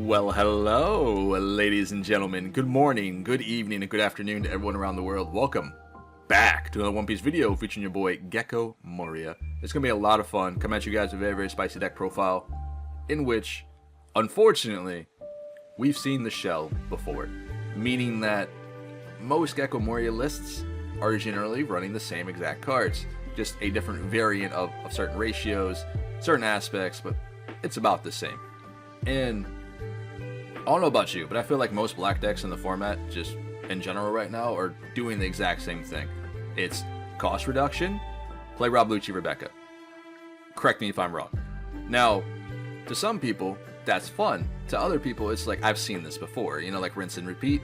Well, hello, ladies and gentlemen. Good morning, good evening, and good afternoon to everyone around the world. Welcome back to another One Piece video featuring your boy, Gecko Moria. It's going to be a lot of fun. Come at you guys with a very, very spicy deck profile in which, unfortunately, we've seen the shell before. Meaning that most Gecko Moria lists are generally running the same exact cards. Just a different variant of certain ratios, certain aspects, but it's about the same. And I don't know about you, but I feel like most black decks in the format, just in general right now, are doing the exact same thing. It's cost reduction, play Rob Lucci, Rebecca. Correct me if I'm wrong. Now, to some people, that's fun. To other people, it's like, I've seen this before, you know, like rinse and repeat.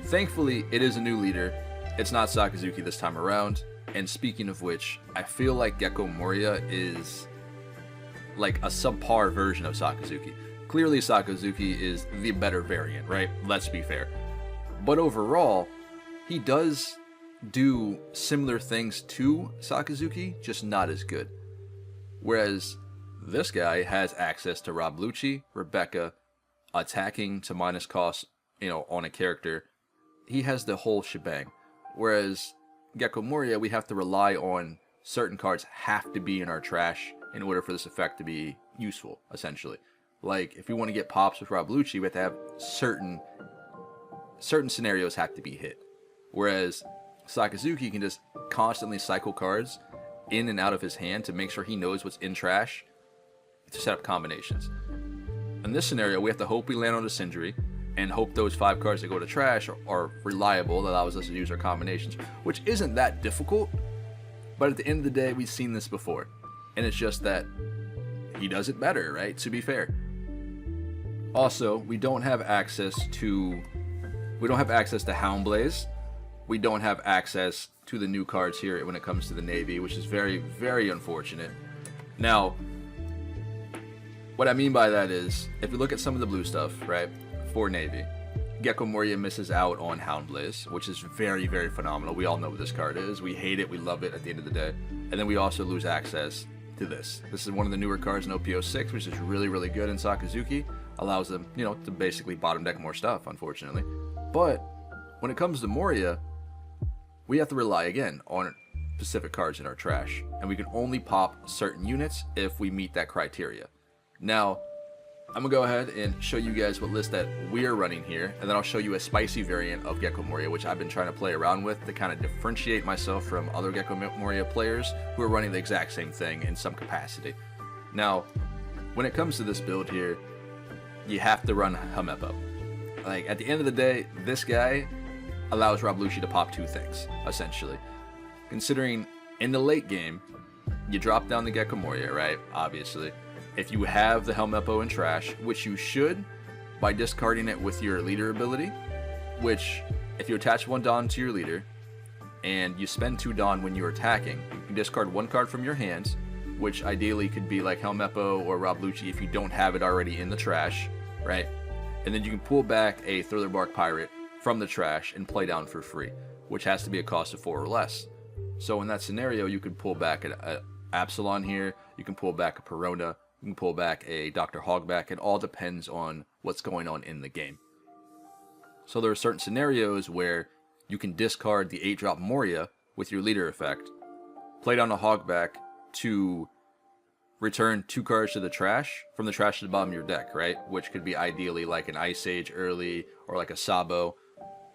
Thankfully, it is a new leader. It's not Sakazuki this time around. And speaking of which, I feel like Gecko Moria is like a subpar version of Sakazuki. Clearly, Sakazuki is the better variant, right? Let's be fair. But overall, he does do similar things to Sakazuki, just not as good. Whereas this guy has access to Rob Lucci, Rebecca, attacking to minus cost, you know, on a character. He has the whole shebang. Whereas Gecko Moria, we have to rely on certain cards have to be in our trash in order for this effect to be useful, essentially. Like, if we want to get pops with Rob Lucci, we have to have certain scenarios have to be hit. Whereas Sakazuki can just constantly cycle cards in and out of his hand to make sure he knows what's in trash to set up combinations. In this scenario, we have to hope we land on a Sindri and hope those 5 cards that go to trash are reliable, that allows us to use our combinations, which isn't that difficult, but at the end of the day, we've seen this before. And it's just that he does it better, right? To be fair. Also, we don't have access to Houndblaze. We don't have access to the new cards here when it comes to the Navy, which is very, very unfortunate. Now, what I mean by that is, if you look at some of the blue stuff, right, for Navy, Gecko Moria misses out on Houndblaze, which is very, very phenomenal. We all know what this card is. We hate it, we love it at the end of the day. And then we also lose access to this. This is one of the newer cards in OPO6, which is really, really good in Sakazuki. Allows them, you know, to basically bottom deck more stuff, unfortunately. But when it comes to Moria, we have to rely again on specific cards in our trash, and we can only pop certain units if we meet that criteria. Now, I'm gonna go ahead and show you guys what list that we're running here, and then I'll show you a spicy variant of Gecko Moria, which I've been trying to play around with to kind of differentiate myself from other Gecko Moria players who are running the exact same thing in some capacity. Now, when it comes to this build here, you have to run Helmeppo. Like, at the end of the day, this guy allows Rob Lucci to pop 2 things, essentially. Considering in the late game, you drop down the Gecko Moria, right? Obviously. If you have the Helmeppo in trash, which you should by discarding it with your leader ability, which if you attach 1 Dawn to your leader and you spend 2 Dawn when you're attacking, you can discard 1 card from your hands, which ideally could be like Helmeppo or Rob Lucci if you don't have it already in the trash, right? And then you can pull back a Thriller Bark Pirate from the trash and play down for free, which has to be a cost of 4 or less. So in that scenario, you could pull back an Absalon here, you can pull back a Perona, you can pull back a Dr. Hogback. It all depends on what's going on in the game. So there are certain scenarios where you can discard the 8-drop Moria with your leader effect, play down a Hogback to return 2 cards to the trash, from the trash to the bottom of your deck, right? Which could be ideally like an Ice Age early, or like a Sabo,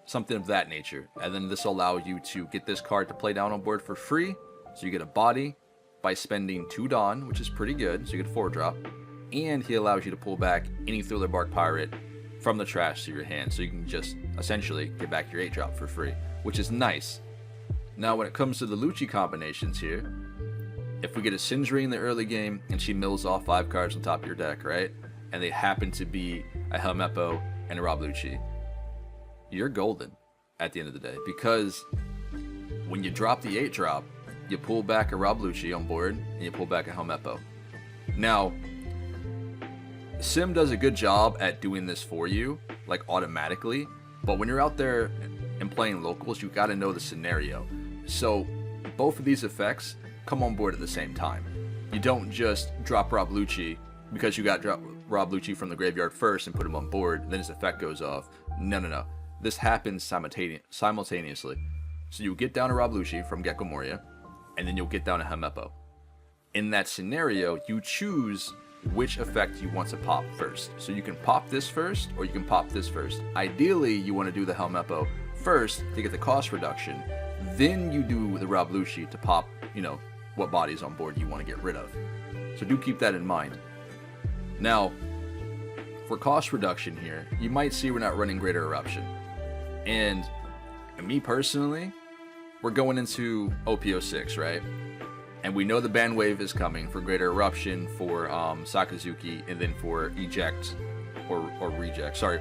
something of that nature. And then this will allow you to get this card to play down on board for free, so you get a body by spending 2 Dawn, which is pretty good, so you get 4-drop, and he allows you to pull back any Thriller Bark Pirate from the trash to your hand, so you can just essentially get back your 8-drop for free, which is nice. Now when it comes to the Lucci combinations here, if we get a Sindri in the early game and she mills off 5 cards on top of your deck, right, and they happen to be a Helmeppo and a Rob Lucci, you're golden at the end of the day, because when you drop the 8-drop, you pull back a Rob Lucci on board, and you pull back a Helmeppo. Now, Sim does a good job at doing this for you, like automatically, but when you're out there and playing locals, you gotta know the scenario. So, both of these effects come on board at the same time. You don't just drop Rob Lucci because you got Rob Lucci from the graveyard first and put him on board, then his effect goes off. No, no, no. This happens simultaneously. So you get down a Rob Lucci from Gecko Moria, and then you'll get down a Helmeppo. In that scenario, you choose which effect you want to pop first. So you can pop this first, or you can pop this first. Ideally, you want to do the Helmeppo first to get the cost reduction. Then you do the Rob Lucci to pop, you know, what bodies on board you want to get rid of. So do keep that in mind. Now, for cost reduction here, you might see we're not running Greater Eruption. And me personally, we're going into OPO6, right? And we know the ban wave is coming for Greater Eruption, for Sakazuki, and then for Eject or Reject. Sorry,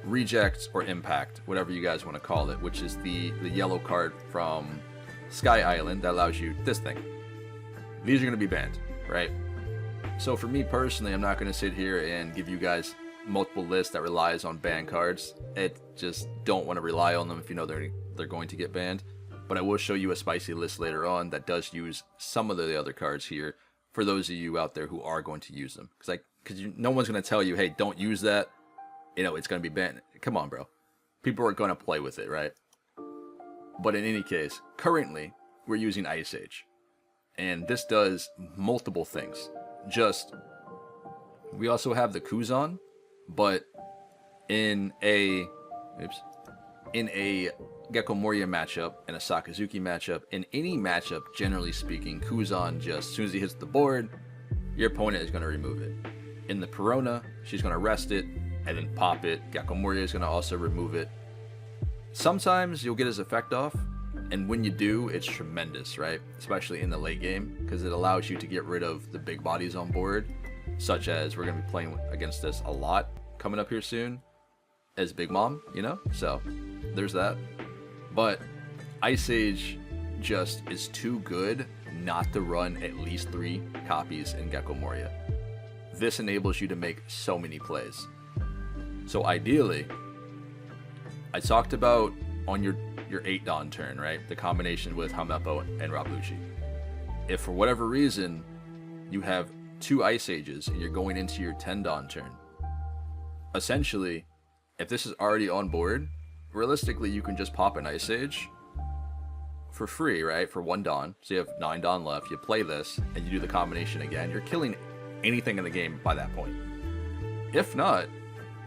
Reject or Impact, whatever you guys want to call it, which is the yellow card from Sky Island that allows you this thing. These are going to be banned, right? So for me personally, I'm not going to sit here and give you guys multiple lists that relies on banned cards. Just don't want to rely on them if you know they're going to get banned. But I will show you a spicy list later on that does use some of the other cards here for those of you out there who are going to use them. Because no one's going to tell you, hey, don't use that. You know, it's going to be banned. Come on, bro. People are going to play with it, right? But in any case, currently, we're using Ice Age. And this does multiple things. We also have the Kuzan, but in a Gecko Moria matchup and a Sakazuki matchup, in any matchup, generally speaking, Kuzan just, as soon as he hits the board, your opponent is going to remove it. In the Perona, she's going to rest it and then pop it. Gecko Moria is going to also remove it. Sometimes you'll get his effect off, and when you do, it's tremendous, right? Especially in the late game, because it allows you to get rid of the big bodies on board, such as we're going to be playing against this a lot coming up here soon as Big Mom, you know? So there's that. But Ice Age just is too good not to run at least 3 copies in Gecko Moria. This enables you to make so many plays. So ideally, I talked about on your 8 Dawn turn, right? The combination with Helmeppo and Rob Lucci. If for whatever reason you have 2 Ice Ages and you're going into your 10 Dawn turn, essentially, if this is already on board, realistically you can just pop an Ice Age for free, right? For 1 Dawn. So you have 9 Dawn left, you play this, and you do the combination again. You're killing anything in the game by that point. If not,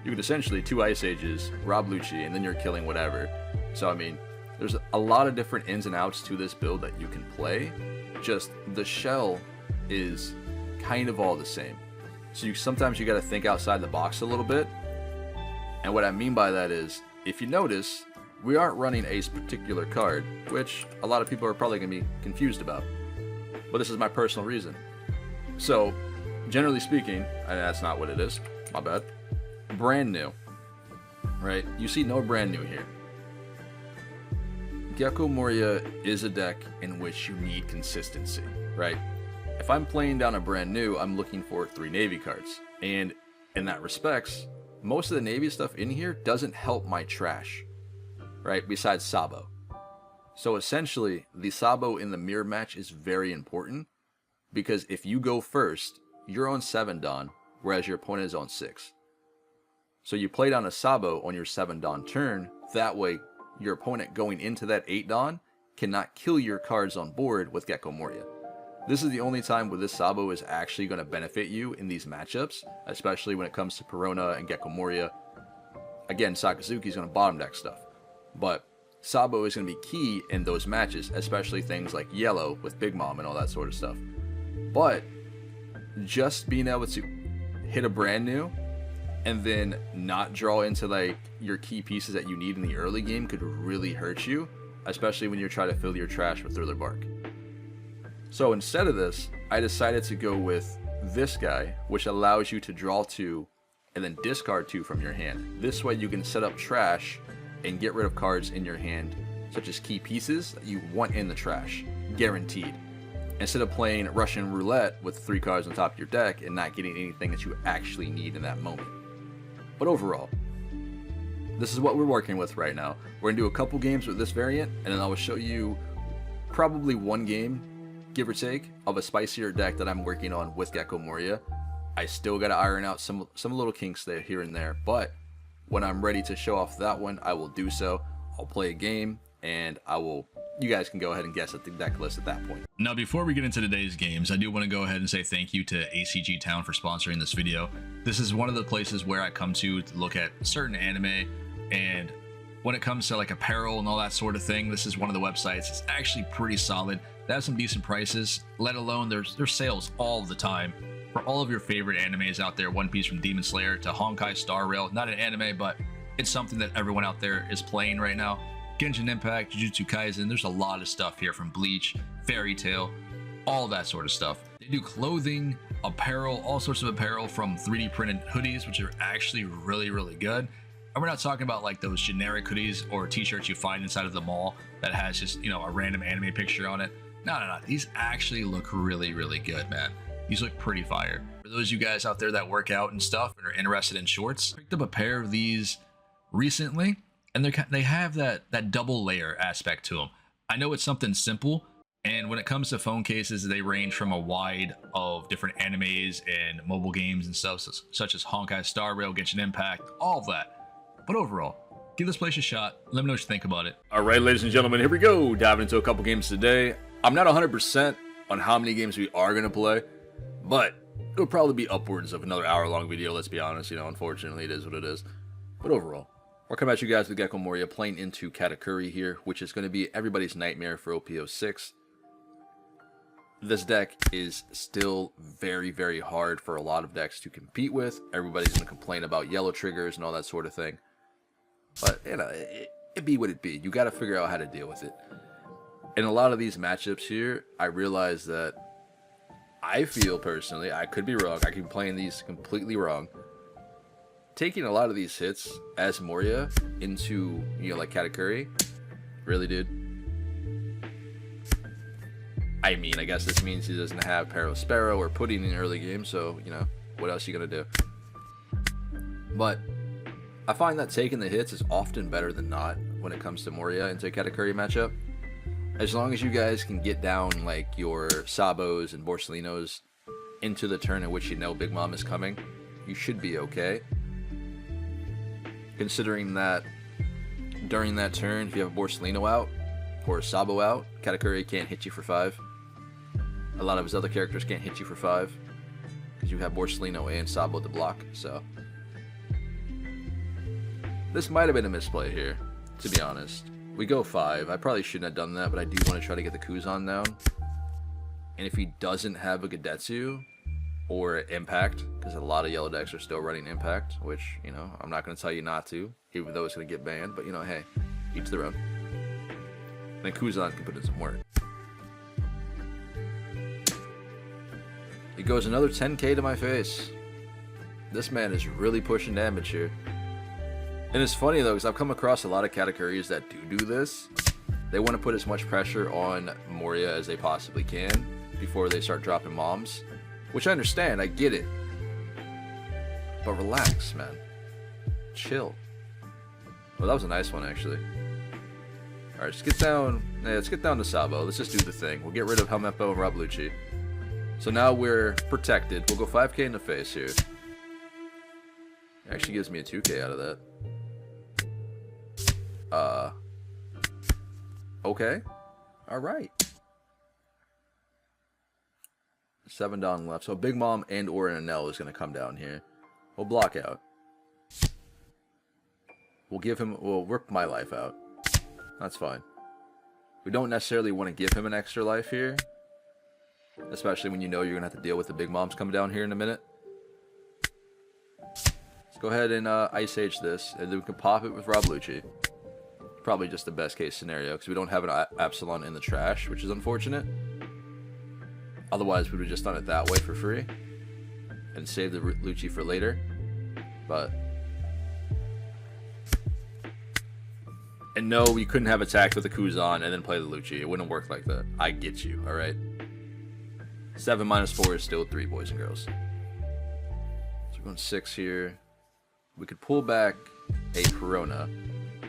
you could essentially 2 Ice Ages, Rob Lucci, and then you're killing whatever. So I mean, there's a lot of different ins and outs to this build that you can play. Just the shell is kind of all the same. So sometimes you got to think outside the box a little bit. And what I mean by that is, if you notice, we aren't running a particular card, which a lot of people are probably going to be confused about. But this is my personal reason. So, generally speaking, and that's not what it is, my bad, brand new, right? You see no brand new here. Gecko Moria is a deck in which you need consistency, right? If I'm playing down a brand new, I'm looking for 3 Navy cards. And in that respects, most of the Navy stuff in here doesn't help my trash, right? Besides Sabo. So essentially, the Sabo in the mirror match is very important, because if you go first, you're on 7 Dawn, whereas your opponent is on 6. So you play down a Sabo on your 7 Dawn turn, that way your opponent going into that 8 Dawn cannot kill your cards on board with Gecko Moria. This is the only time where this Sabo is actually going to benefit you in these matchups, especially when it comes to Perona and Gecko Moria. Again, Sakazuki is going to bottom deck stuff, but Sabo is going to be key in those matches, especially things like Yellow with Big Mom and all that sort of stuff. But just being able to hit a brand new and then not draw into like your key pieces that you need in the early game could really hurt you, especially when you're trying to fill your trash with Thriller Bark. So instead of this, I decided to go with this guy, which allows you to draw 2 and then discard 2 from your hand. This way you can set up trash and get rid of cards in your hand, such as key pieces that you want in the trash, guaranteed. Instead of playing Russian roulette with 3 cards on top of your deck and not getting anything that you actually need in that moment. But overall, this is what we're working with right now. We're going to do a couple games with this variant, and then I will show you probably 1 game, give or take, of a spicier deck that I'm working on with Gecko Moria. I still got to iron out some little kinks there here and there, but when I'm ready to show off that one, I will do so. I'll play a game, and you guys can go ahead and guess at the deck list at that point. Now, before we get into today's games, I do want to go ahead and say thank you to ACG Town for sponsoring this video. This is one of the places where I come to look at certain anime, and when it comes to like apparel and all that sort of thing, this is one of the websites. It's actually pretty solid. They have some decent prices, let alone there's sales all the time for all of your favorite animes out there. One Piece from Demon Slayer to Honkai Star Rail. Not an anime, but it's something that everyone out there is playing right now. Genshin Impact, Jujutsu Kaisen, there's a lot of stuff here from Bleach, Fairy Tail, all that sort of stuff. They do clothing, apparel, all sorts of apparel, from 3D printed hoodies, which are actually really, really good. And we're not talking about like those generic hoodies or t-shirts you find inside of the mall that has just, you know, a random anime picture on it. No. These actually look really, really good, man. These look pretty fire. For those of you guys out there that work out and stuff and are interested in shorts, I picked up a pair of these recently, and they have that double layer aspect to them. I know it's something simple, and when it comes to phone cases, they range from a wide of different animes and mobile games and stuff, such as Honkai Star Rail, Genshin Impact, all of that. But overall, give this place a shot. Let me know what you think about it. All right, ladies and gentlemen, here we go. Diving into a couple games today. I'm not 100% on how many games we are going to play, but it'll probably be upwards of another hour-long video, let's be honest. You know, unfortunately, it is what it is. But overall, we're coming at you guys with Gecko Moria, playing into Katakuri here, which is going to be everybody's nightmare for OP06. This deck is still very, very hard for a lot of decks to compete with. Everybody's going to complain about yellow triggers and all that sort of thing. But, you know, it be what it be. You got to figure out how to deal with it. In a lot of these matchups here, I realize that I feel personally, I could be wrong, I could be playing these completely wrong, taking a lot of these hits as Moria into, you know, like Katakuri, really, dude? I mean, I guess this means he doesn't have Pero Sparrow or Pudding in early game, so, you know, what else are you going to do? But I find that taking the hits is often better than not when it comes to Moria into a Katakuri matchup. As long as you guys can get down like your Sabos and Borsalinos into the turn in which you know Big Mom is coming, you should be okay. Considering that during that turn, if you have a Borsalino out or a Sabo out, Katakuri can't hit you for 5. A lot of his other characters can't hit you for 5 because you have Borsalino and Sabo to block, so this might have been a misplay here, to be honest. We go 5. I probably shouldn't have done that, but I do want to try to get the Kuzan down. And if he doesn't have a Gadetsu or Impact, because a lot of yellow decks are still running Impact, which, you know, I'm not going to tell you not to, even though it's going to get banned, but, you know, hey, each their own. Then Kuzan can put in some work. He goes another 10k to my face. This man is really pushing damage here. And it's funny though, because I've come across a lot of Katakuris that do this. They want to put as much pressure on Moria as they possibly can before they start dropping moms. Which I understand, I get it. But relax, man. Chill. Well, that was a nice one, actually. Alright, let's get down. Yeah, let's get down to Sabo. Let's just do the thing. We'll get rid of Helmeppo and Rablucci. So now we're protected. We'll go 5k in the face here. It actually gives me a 2k out of that. Okay. Alright. 7 down left. So Big Mom and or Anel is going to come down here. We'll block out. We'll give him... We'll rip my life out. That's fine. We don't necessarily want to give him an extra life here. Especially when you know you're going to have to deal with the Big Moms coming down here in a minute. Let's go ahead and Ice Age this. And then we can pop it with Rablucci. Probably just the best case scenario, because we don't have an Absalon in the trash, which is unfortunate. Otherwise, we would have just done it that way for free. And saved the Lucci for later. But... And no, we couldn't have attacked with the Kuzan and then play the Lucci. It wouldn't work like that. I get you, alright? 7 minus 4 is still 3, boys and girls. So we're going 6 here. We could pull back a Corona.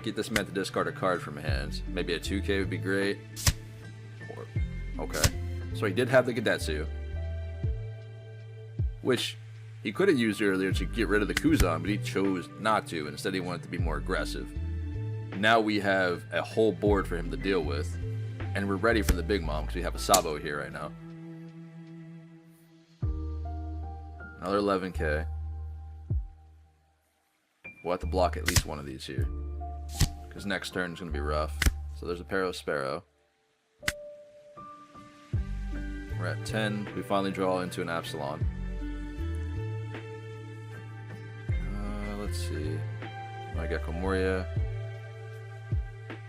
Get this man to discard a card from hand. Maybe a 2k would be great. Or, okay. So he did have the Gadetsu. Which He could have used it earlier to get rid of the Kuzan, but he chose not to. Instead, he wanted to be more aggressive. Now we have a whole board for him to deal with, and we're ready for the Big Mom because we have a Sabo here right now. Another 11k. We'll have to block at least one of these here, because next turn is going to be rough. So there's a Paro Sparrow. We're at 10. We finally draw into an Absalon. Let's see. My Gecko Moria.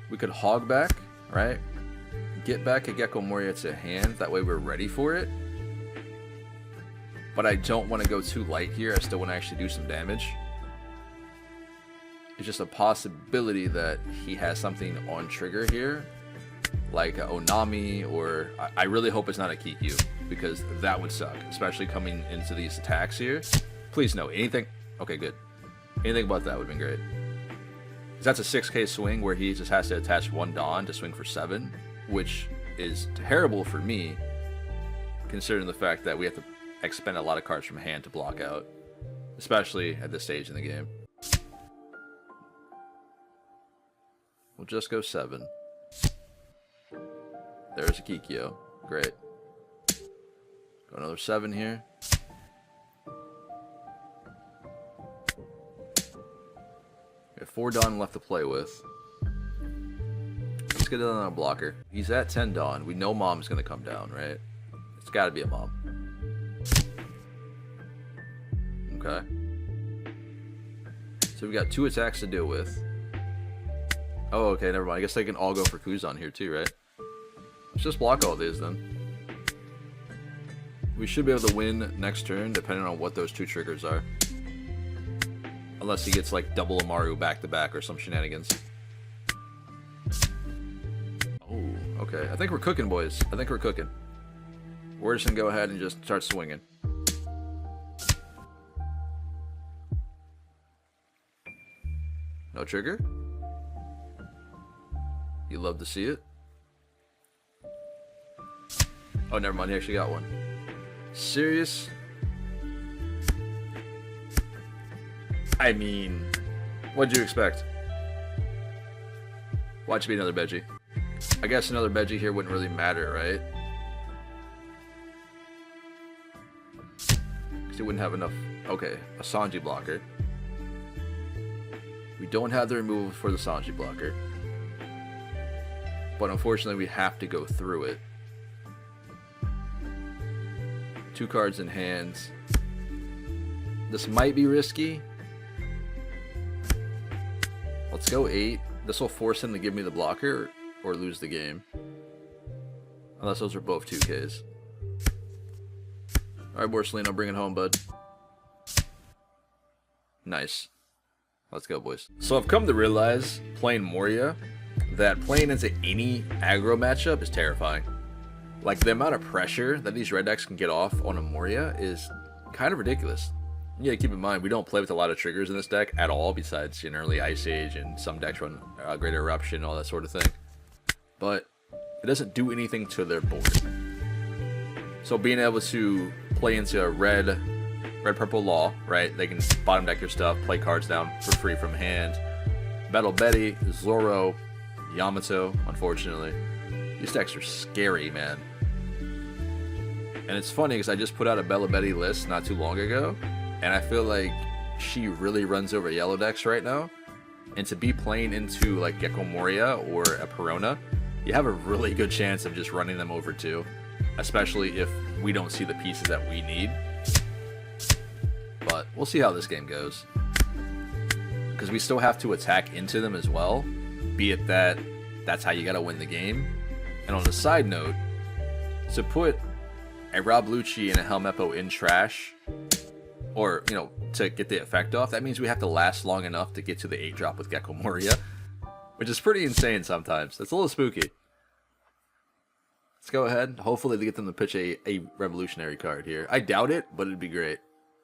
We could hog back, right? Get back a Gecko Moria to hand. That way we're ready for it. But I don't want to go too light here. I still want to actually do some damage. It's just a possibility that he has something on trigger here, like a Onami, or I really hope it's not a Kikyu, because that would suck, especially coming into these attacks here. Please no, anything. Okay, good. Anything about that would have been great. That's a 6k swing where he just has to attach one Dawn to swing for 7, which is terrible for me, considering the fact that we have to expend a lot of cards from hand to block out, especially at this stage in the game. We'll just go 7. There's a Kikyo. Great. Go another 7 here. We have 4 Dawn left to play with. Let's get it on a blocker. He's at 10 Dawn. We know Mom's going to come down, right? It's got to be a Mom. Okay. So we got 2 attacks to deal with. Oh, okay, never mind. I guess they can all go for Kuzan here too, right? Let's just block all these then. We should be able to win next turn, depending on what those 2 triggers are. Unless he gets like double Amaru back to back or some shenanigans. Oh, okay. I think we're cooking, boys. I think we're cooking. We're just gonna go ahead and just start swinging. No trigger? You love to see it. Oh, never mind. He actually got one. Serious? I mean, what'd you expect? Watch it be another Beji. I guess another Beji here wouldn't really matter, right? Because he wouldn't have enough. Okay, a Sanji blocker. We don't have the removal for the Sanji blocker. But unfortunately, we have to go through it. 2 cards in hand. This might be risky. Let's go 8. This will force him to give me the blocker or lose the game. Unless those are both 2Ks. Alright, Borsalino, bring it home, bud. Nice. Let's go, boys. So I've come to realize, playing Moria, that playing into any aggro matchup is terrifying. Like, the amount of pressure that these red decks can get off on a Moria is kind of ridiculous. Yeah, keep in mind, we don't play with a lot of triggers in this deck at all, besides generally Ice Age, and some decks run Greater Eruption, all that sort of thing. But it doesn't do anything to their board. So being able to play into a red purple Law, right? They can bottom deck your stuff, play cards down for free from hand. Battle Betty, Zoro, Yamato, unfortunately. These decks are scary, man. And it's funny because I just put out a Bella Betty list not too long ago, and I feel like she really runs over yellow decks right now. And to be playing into like Gecko Moria or a Perona, you have a really good chance of just running them over too, especially if we don't see the pieces that we need. But we'll see how this game goes, because we still have to attack into them as well, be it that that's how you gotta win the game. And on a side note, to put a Rob Lucci and a Helmeppo in trash, or, you know, to get the effect off, that means we have to last long enough to get to the 8-drop with Gecko Moria, which is pretty insane sometimes. That's a little spooky. Let's go ahead. Hopefully they get them to pitch a revolutionary card here. I doubt it, but it'd be great,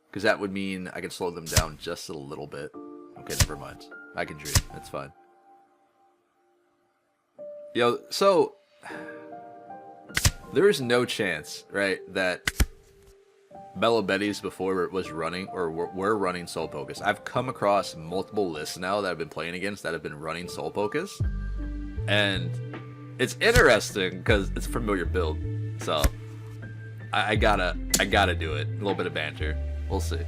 because that would mean I could slow them down just a little bit. Okay, never mind. I can dream. It's fine. Yo, so there is no chance, right, that Bella Betty's before it was running, or were running Soul Pocus. I've come across multiple lists now that I've been playing against that have been running Soul Pocus. And it's interesting because it's a familiar build. So I gotta do it. A little bit of banter. We'll see.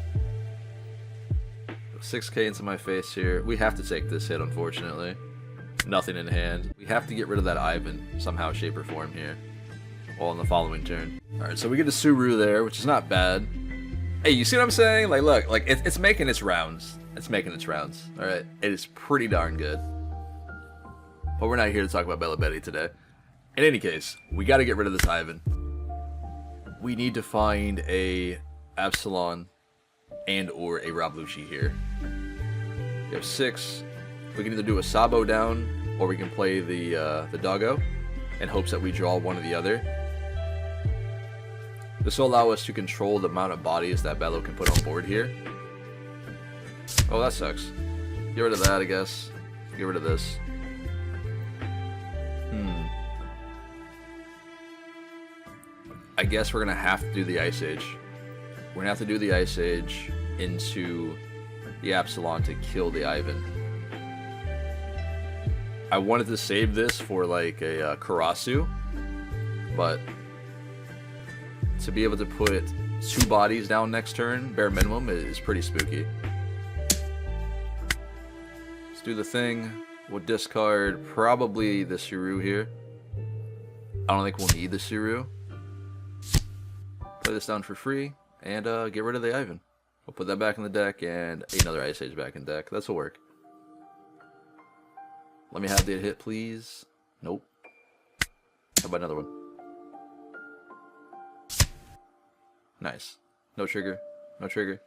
6k into my face here. We have to take this hit, unfortunately. Nothing in hand. We have to get rid of that Ivan somehow, shape, or form here. All in the following turn. Alright, so we get a Suru there, which is not bad. Hey, you see what I'm saying? Like, look, like it's making its rounds. It's making its rounds. Alright, it is pretty darn good. But we're not here to talk about Bella Betty today. In any case, we got to get rid of this Ivan. We need to find a Absalon and or a Rablushi here. We have 6. We can either do a Sabo down, or we can play the Doggo in hopes that we draw one or the other. This will allow us to control the amount of bodies that Bello can put on board here. Oh, that sucks. Get rid of that, I guess. Get rid of this. I guess we're going to have to do the Ice Age. We're going to have to do the Ice Age into the Absalon to kill the Ivan. I wanted to save this for like a Karasu, but to be able to put 2 bodies down next turn, bare minimum, is pretty spooky. Let's do the thing. We'll discard probably the Suru here. I don't think we'll need the Suru. Play this down for free and get rid of the Ivan. We'll put that back in the deck and another Ice Age back in deck. This will work. Let me have the hit, please. Nope. How about another one? Nice. No trigger. No trigger.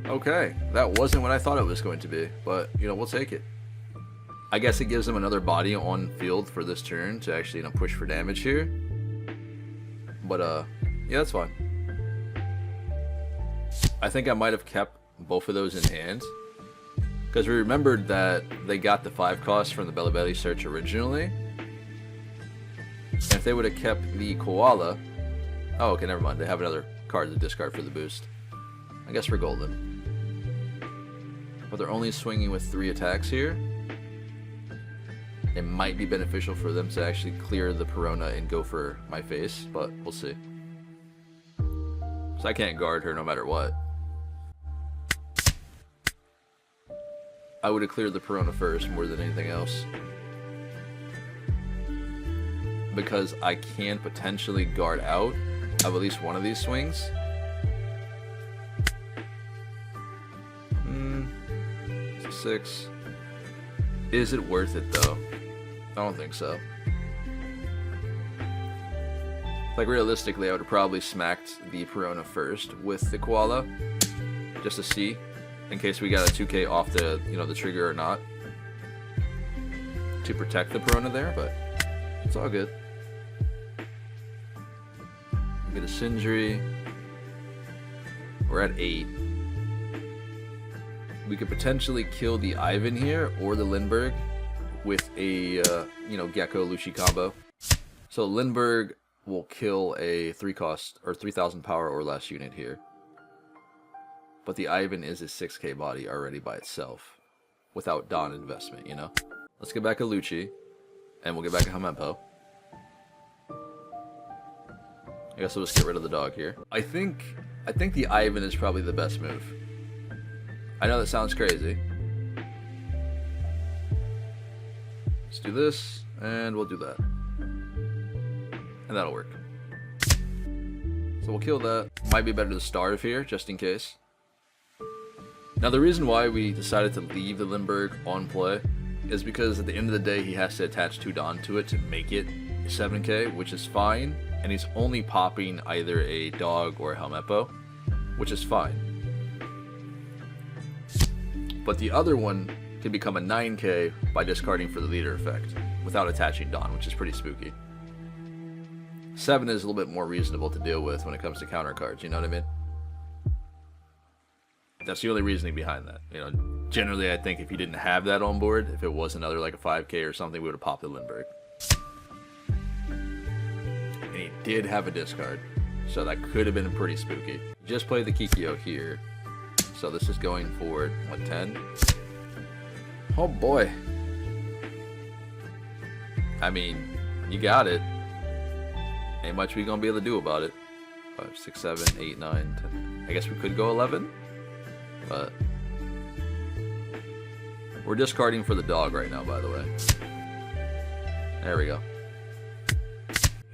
Okay. That wasn't what I thought it was going to be. But, you know, we'll take it. I guess it gives them another body on field for this turn to actually, you know, push for damage here. But, yeah, that's fine. I think I might have kept both of those in hand. Because we remembered that they got the 5 cost from the Bella Belly search originally. And if they would have kept the Koala... Oh, okay, never mind. They have another card to discard for the boost. I guess we're golden. But they're only swinging with 3 attacks here. It might be beneficial for them to actually clear the Perona and go for my face, but we'll see. So I can't guard her no matter what. I would have cleared the Perona first more than anything else. Because I can potentially guard out of at least one of these swings. 6. Is it worth it though? I don't think so. Like realistically, I would have probably smacked the Perona first with the Koala, just to see, in case we got a 2k off the, you know, the trigger or not, to protect the Perona there. But it's all good. We get a Sindri. We're at 8. We could potentially kill the Ivan here or the Lindbergh with a, you know, Gecko Lushi combo. So Lindbergh will kill a 3 cost or 3000 power or less unit here. But the Ivan is a 6k body already by itself without Dawn investment, you know? Let's get back a Lucci and we'll get back a Hamempo. I guess we'll just get rid of the dog here. I think the Ivan is probably the best move. I know that sounds crazy. Let's do this, and we'll do that. And that'll work. So we'll kill that. Might be better to starve here, just in case. Now the reason why we decided to leave the Lindbergh on play is because at the end of the day he has to attach 2 Dawn to it to make it 7k, which is fine. And he's only popping either a dog or a Helmeppo, which is fine. But the other one can become a 9k by discarding for the leader effect without attaching Dawn, which is pretty spooky. 7 is a little bit more reasonable to deal with when it comes to counter cards, you know what I mean? That's the only reasoning behind that. You know, generally I think if you didn't have that on board, if it was another like a 5k or something, we would have popped the Lindbergh. did have a discard, so that could have been pretty spooky. Just played the Kikyo here, so this is going for, what, 10? Oh boy. I mean, you got it. Ain't much we gonna be able to do about it. 5, 6, 7, 8, 9, 10. I guess we could go 11, but we're discarding for the dog right now, by the way. There we go.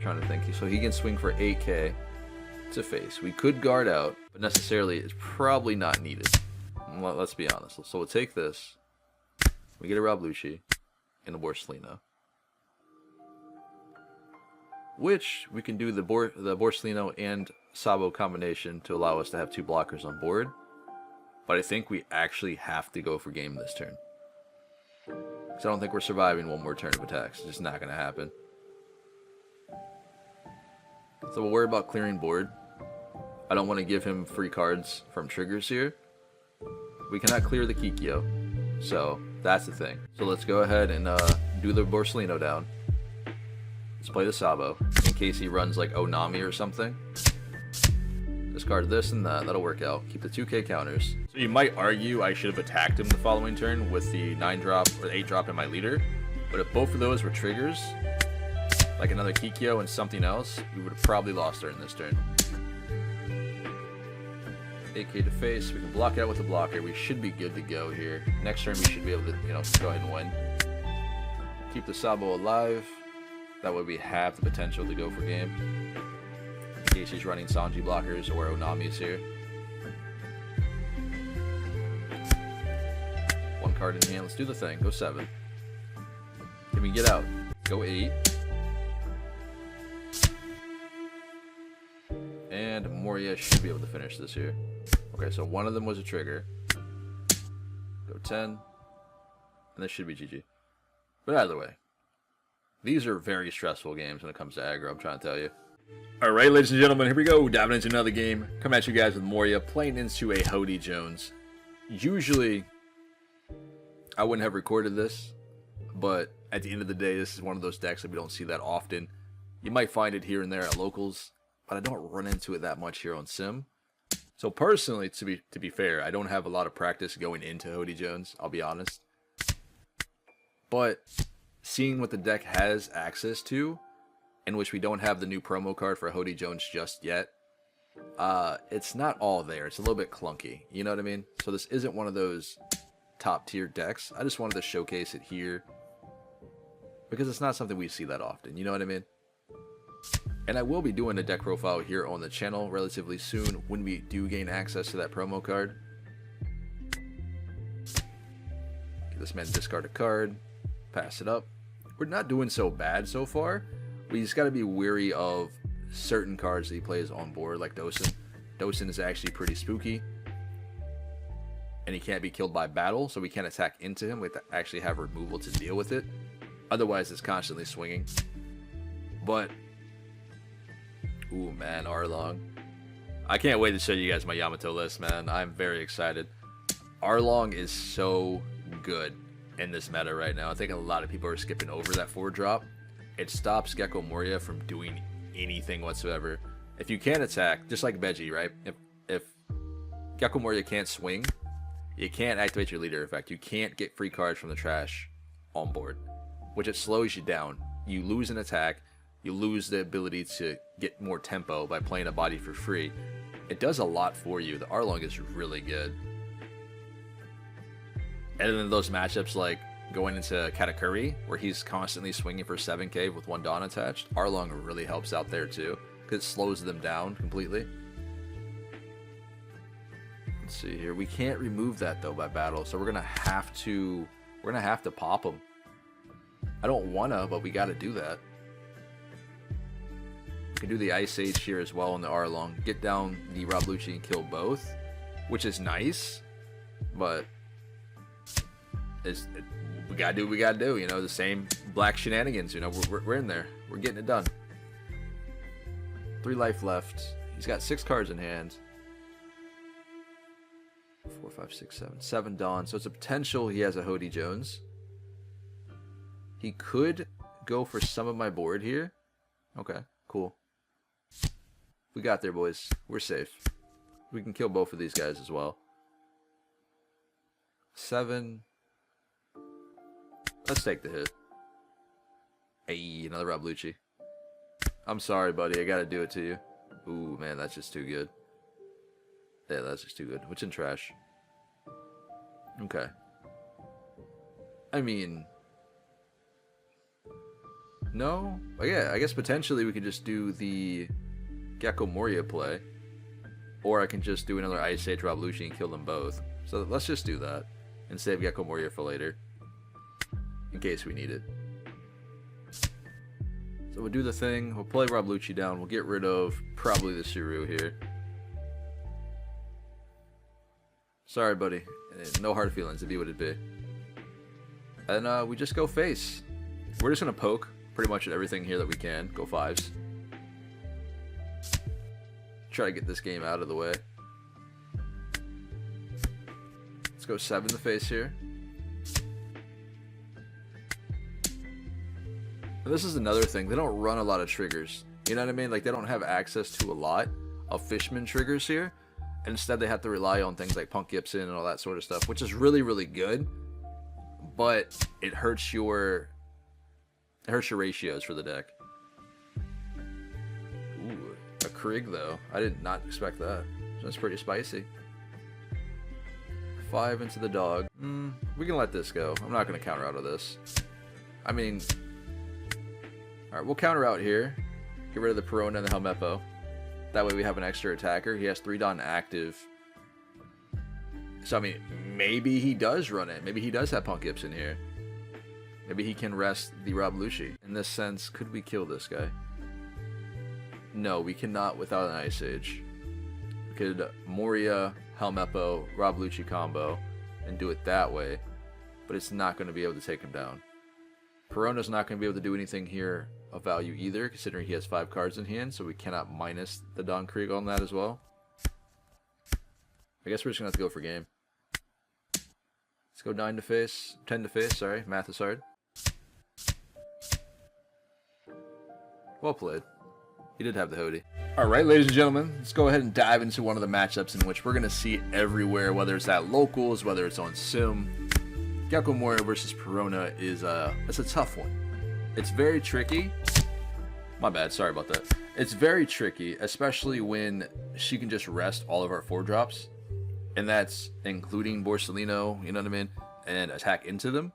Trying to think. So he can swing for 8k to face. We could guard out, but necessarily it's probably not needed. Let's be honest. So we'll take this. We get a Rablushi and a Borsalino, which we can do the Borsalino and Sabo combination to allow us to have 2 blockers on board. But I think we actually have to go for game this turn, because I don't think we're surviving one more turn of attacks. It's just not going to happen. So we'll worry about clearing board. I don't want to give him free cards from triggers here. We cannot clear the Kikyo, so that's the thing. So let's go ahead and do the Borsalino down. Let's play the Sabo in case he runs like Onami or something. Discard this and that. That'll work out. Keep the 2k counters. So you might argue I should have attacked him the following turn with the 9-drop or 8-drop in my leader. But if both of those were triggers, like another Kikyo and something else, we would have probably lost her in this turn. 8k to face. We can block out with the blocker. We should be good to go here. Next turn we should be able to, go ahead and win. Keep the Sabo alive. That way we have the potential to go for game. In case he's running Sanji blockers or Onamis here. 1 card in hand. Let's do the thing. Go 7. Can we get out? Go 8. And Moria should be able to finish this here. Okay, so one of them was a trigger. Go 10. And this should be GG. But either way, these are very stressful games when it comes to aggro, I'm trying to tell you. Alright, ladies and gentlemen, here we go. Diving into another game. Coming at you guys with Moria, playing into a Hody Jones. Usually, I wouldn't have recorded this, but at the end of the day, this is one of those decks that we don't see that often. You might find it here and there at locals, but I don't run into it that much here on Sim. So personally, to be fair, I don't have a lot of practice going into Hody Jones, I'll be honest. But seeing what the deck has access to, in which we don't have the new promo card for Hody Jones just yet, it's not all there. It's a little bit clunky, you know what I mean? So this isn't one of those top tier decks. I just wanted to showcase it here because it's not something we see that often, you know what I mean? And I will be doing a deck profile here on the channel relatively soon when we do gain access to that promo card. Get this man to discard a card, pass it up. We're not doing so bad so far. We just got to be wary of certain cards that he plays on board, like Dosen. Dosen is actually pretty spooky, and he can't be killed by battle, so we can't attack into him. We have to actually have removal to deal with it. Otherwise, it's constantly swinging. But, ooh, man, Arlong. I can't wait to show you guys my Yamato list, man. I'm very excited. Arlong is so good in this meta right now. I think a lot of people are skipping over that 4-drop. It stops Gecko Moria from doing anything whatsoever. If you can't attack, just like Veggie, right? If Gecko Moria can't swing, you can't activate your leader effect. You can't get free cards from the trash on board, which it slows you down. You lose an attack. You lose the ability to get more tempo by playing a body for free. It does a lot for you. The Arlong is really good. And then those matchups like going into Katakuri, where he's constantly swinging for 7k with 1 Dawn attached, Arlong really helps out there too, because it slows them down completely. Let's see here. We can't remove that though by battle, so we're gonna have to pop him. I don't wanna, but we gotta do that. We can do the Ice Age here as well on the Arlong. Get down the Rabluchi and kill both, which is nice, but we gotta do what we gotta do, you know, the same black shenanigans, you know, we're in there. We're getting it done. 3 life left. He's got 6 cards in hand. 4, 5, 6, 7. 7 Dawn. So it's a potential he has a Hody Jones. He could go for some of my board here. Okay, cool. We got there, boys. We're safe. We can kill both of these guys as well. 7. Let's take the hit. Hey, another Rablucci. I'm sorry, buddy. I gotta do it to you. Ooh, man, that's just too good. Yeah, that's just too good. What's in trash? Okay. I mean... No? Oh, yeah, I guess potentially we could just do the Gecko Moria play. Or I can just do another Ice Age Rablucci and kill them both. So let's just do that. And save Gecko Moria for later. In case we need it. So we'll do the thing. We'll play Rablucci down. We'll get rid of probably the Shiryu here. Sorry, buddy. No hard feelings. It'd be what it'd be. And we just go face. We're just going to poke pretty much at everything here that we can. Go 5s. Try to get this game out of the way. Let's go 7 in the face here. And this is another thing. They don't run a lot of triggers. You know what I mean? Like, they don't have access to a lot of Fishman triggers here. Instead, they have to rely on things like Punk Gibson and all that sort of stuff, which is really, really good. But it hurts your ratios for the deck. Ooh, a Krieg though. I did not expect that. That's pretty spicy. 5 into the dog. We can let this go. I'm not going to counter out of this. I mean, alright, we'll counter out here. Get rid of the Perona and the Helmeppo. That way we have an extra attacker. He has 3 Don active. So, I mean, maybe he does run it. Maybe he does have Punk Gibson here. Maybe he can rest the Rablucci. In this sense, could we kill this guy? No, we cannot without an Ice Age. We could Moria, Helmeppo, Rablucci combo, and do it that way. But it's not going to be able to take him down. Perona's not going to be able to do anything here of value either, considering he has 5 cards in hand, so we cannot minus the Don Krieg on that as well. I guess we're just going to have to go for game. Let's go 9 to face, 10 to face, sorry, math is hard. Well played. He did have the Hody. Alright, ladies and gentlemen, let's go ahead and dive into one of the matchups in which we're going to see it everywhere, whether it's at locals, whether it's on Sim. Gecko Moria versus Perona is it's a tough one. It's very tricky. My bad, sorry about that. It's very tricky, especially when she can just rest all of our 4-drops. And that's including Borsellino, you know what I mean? And attack into them.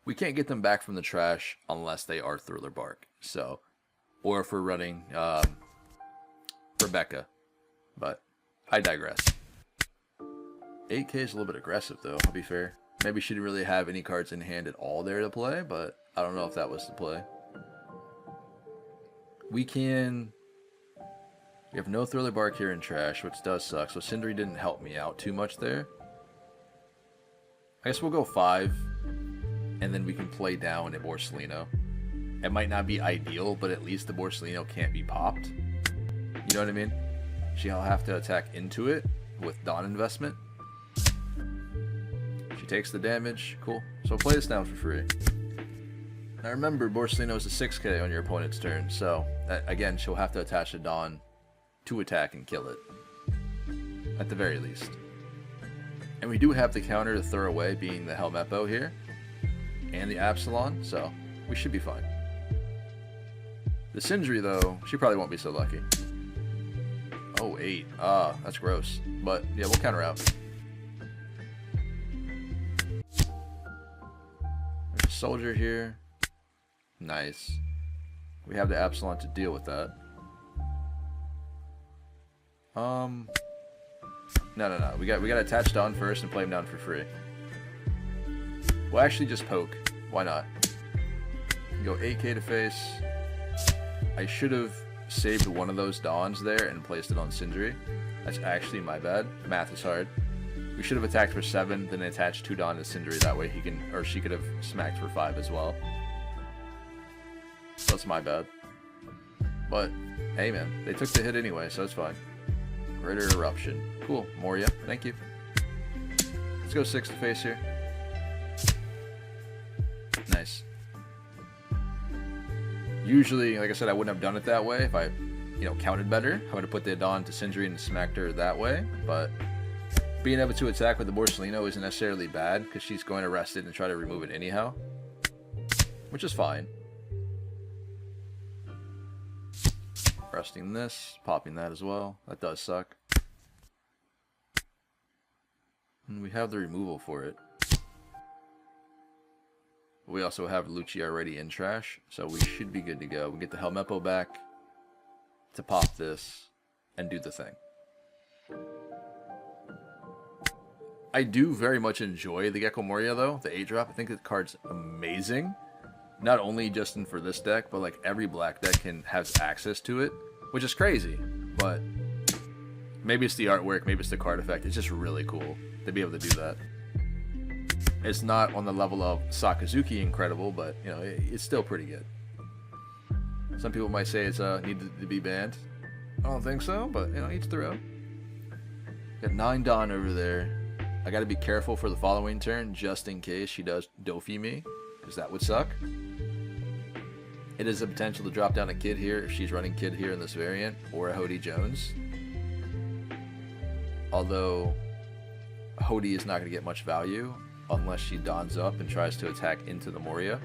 We can't get them back from the trash unless they are Thriller Bark. So, or if we're running Rebecca. But I digress. 8K is a little bit aggressive though, I'll be fair. Maybe she didn't really have any cards in hand at all there to play, but I don't know if that was the play. We have no Thriller Bark here in trash, which does suck, so Sindri didn't help me out too much there. I guess we'll go 5, and then we can play down a Borsellino. It might not be ideal, but at least the Borsellino can't be popped. You know what I mean? She'll have to attack into it with Dawn investment. She takes the damage. Cool. So play this down for free. Now remember, Borsellino is a 6K on your opponent's turn, so again, she'll have to attach a Dawn to attack and kill it. At the very least. And we do have the counter to throw away, being the Helmeppo here. And the Absalon, so we should be fine. The Sindri, though, she probably won't be so lucky. Oh, 8. Ah, that's gross. But, yeah, we'll counter out. There's a soldier here. Nice. We have the Absalon to deal with that. No. We got to attach Dawn first and play him down for free. We'll actually just poke. Why not? Go 8K to face. I should have saved one of those Dawns there and placed it on Sindri. That's actually my bad. Math is hard. We should have attacked for 7, then attached 2 Dawn to Sindri. That way he can, or she could have smacked for 5 as well. That's my bad. But, hey man, they took the hit anyway, so it's fine. Greater Eruption. Cool. Moria, thank you. Let's go 6 to face here. Nice. Usually, like I said, I wouldn't have done it that way if I you know, counted better. I would have put the Adon to Sindri and smacked her that way, but being able to attack with the Borsellino isn't necessarily bad because she's going to rest it and try to remove it anyhow, which is fine. Resting this, popping that as well. That does suck. And we have the removal for it. We also have Lucci already in trash, so we should be good to go. We get the Helmeppo back to pop this and do the thing. I do very much enjoy the Gecko Moria though, the 8-drop. I think the card's amazing. Not only just for this deck, but like every black deck has access to it, which is crazy. But maybe it's the artwork, maybe it's the card effect. It's just really cool to be able to do that. It's not on the level of Sakazuki incredible, but you know, it's still pretty good. Some people might say it's needed to be banned. I don't think so, but you know, each their own. Got 9 Dawn over there. I gotta be careful for the following turn, just in case she does Dofi me, because that would suck. It is a potential to drop down a Kid here if she's running Kid here in this variant, or a Hody Jones. Although Hody is not gonna get much value unless she dons up and tries to attack into the Moria,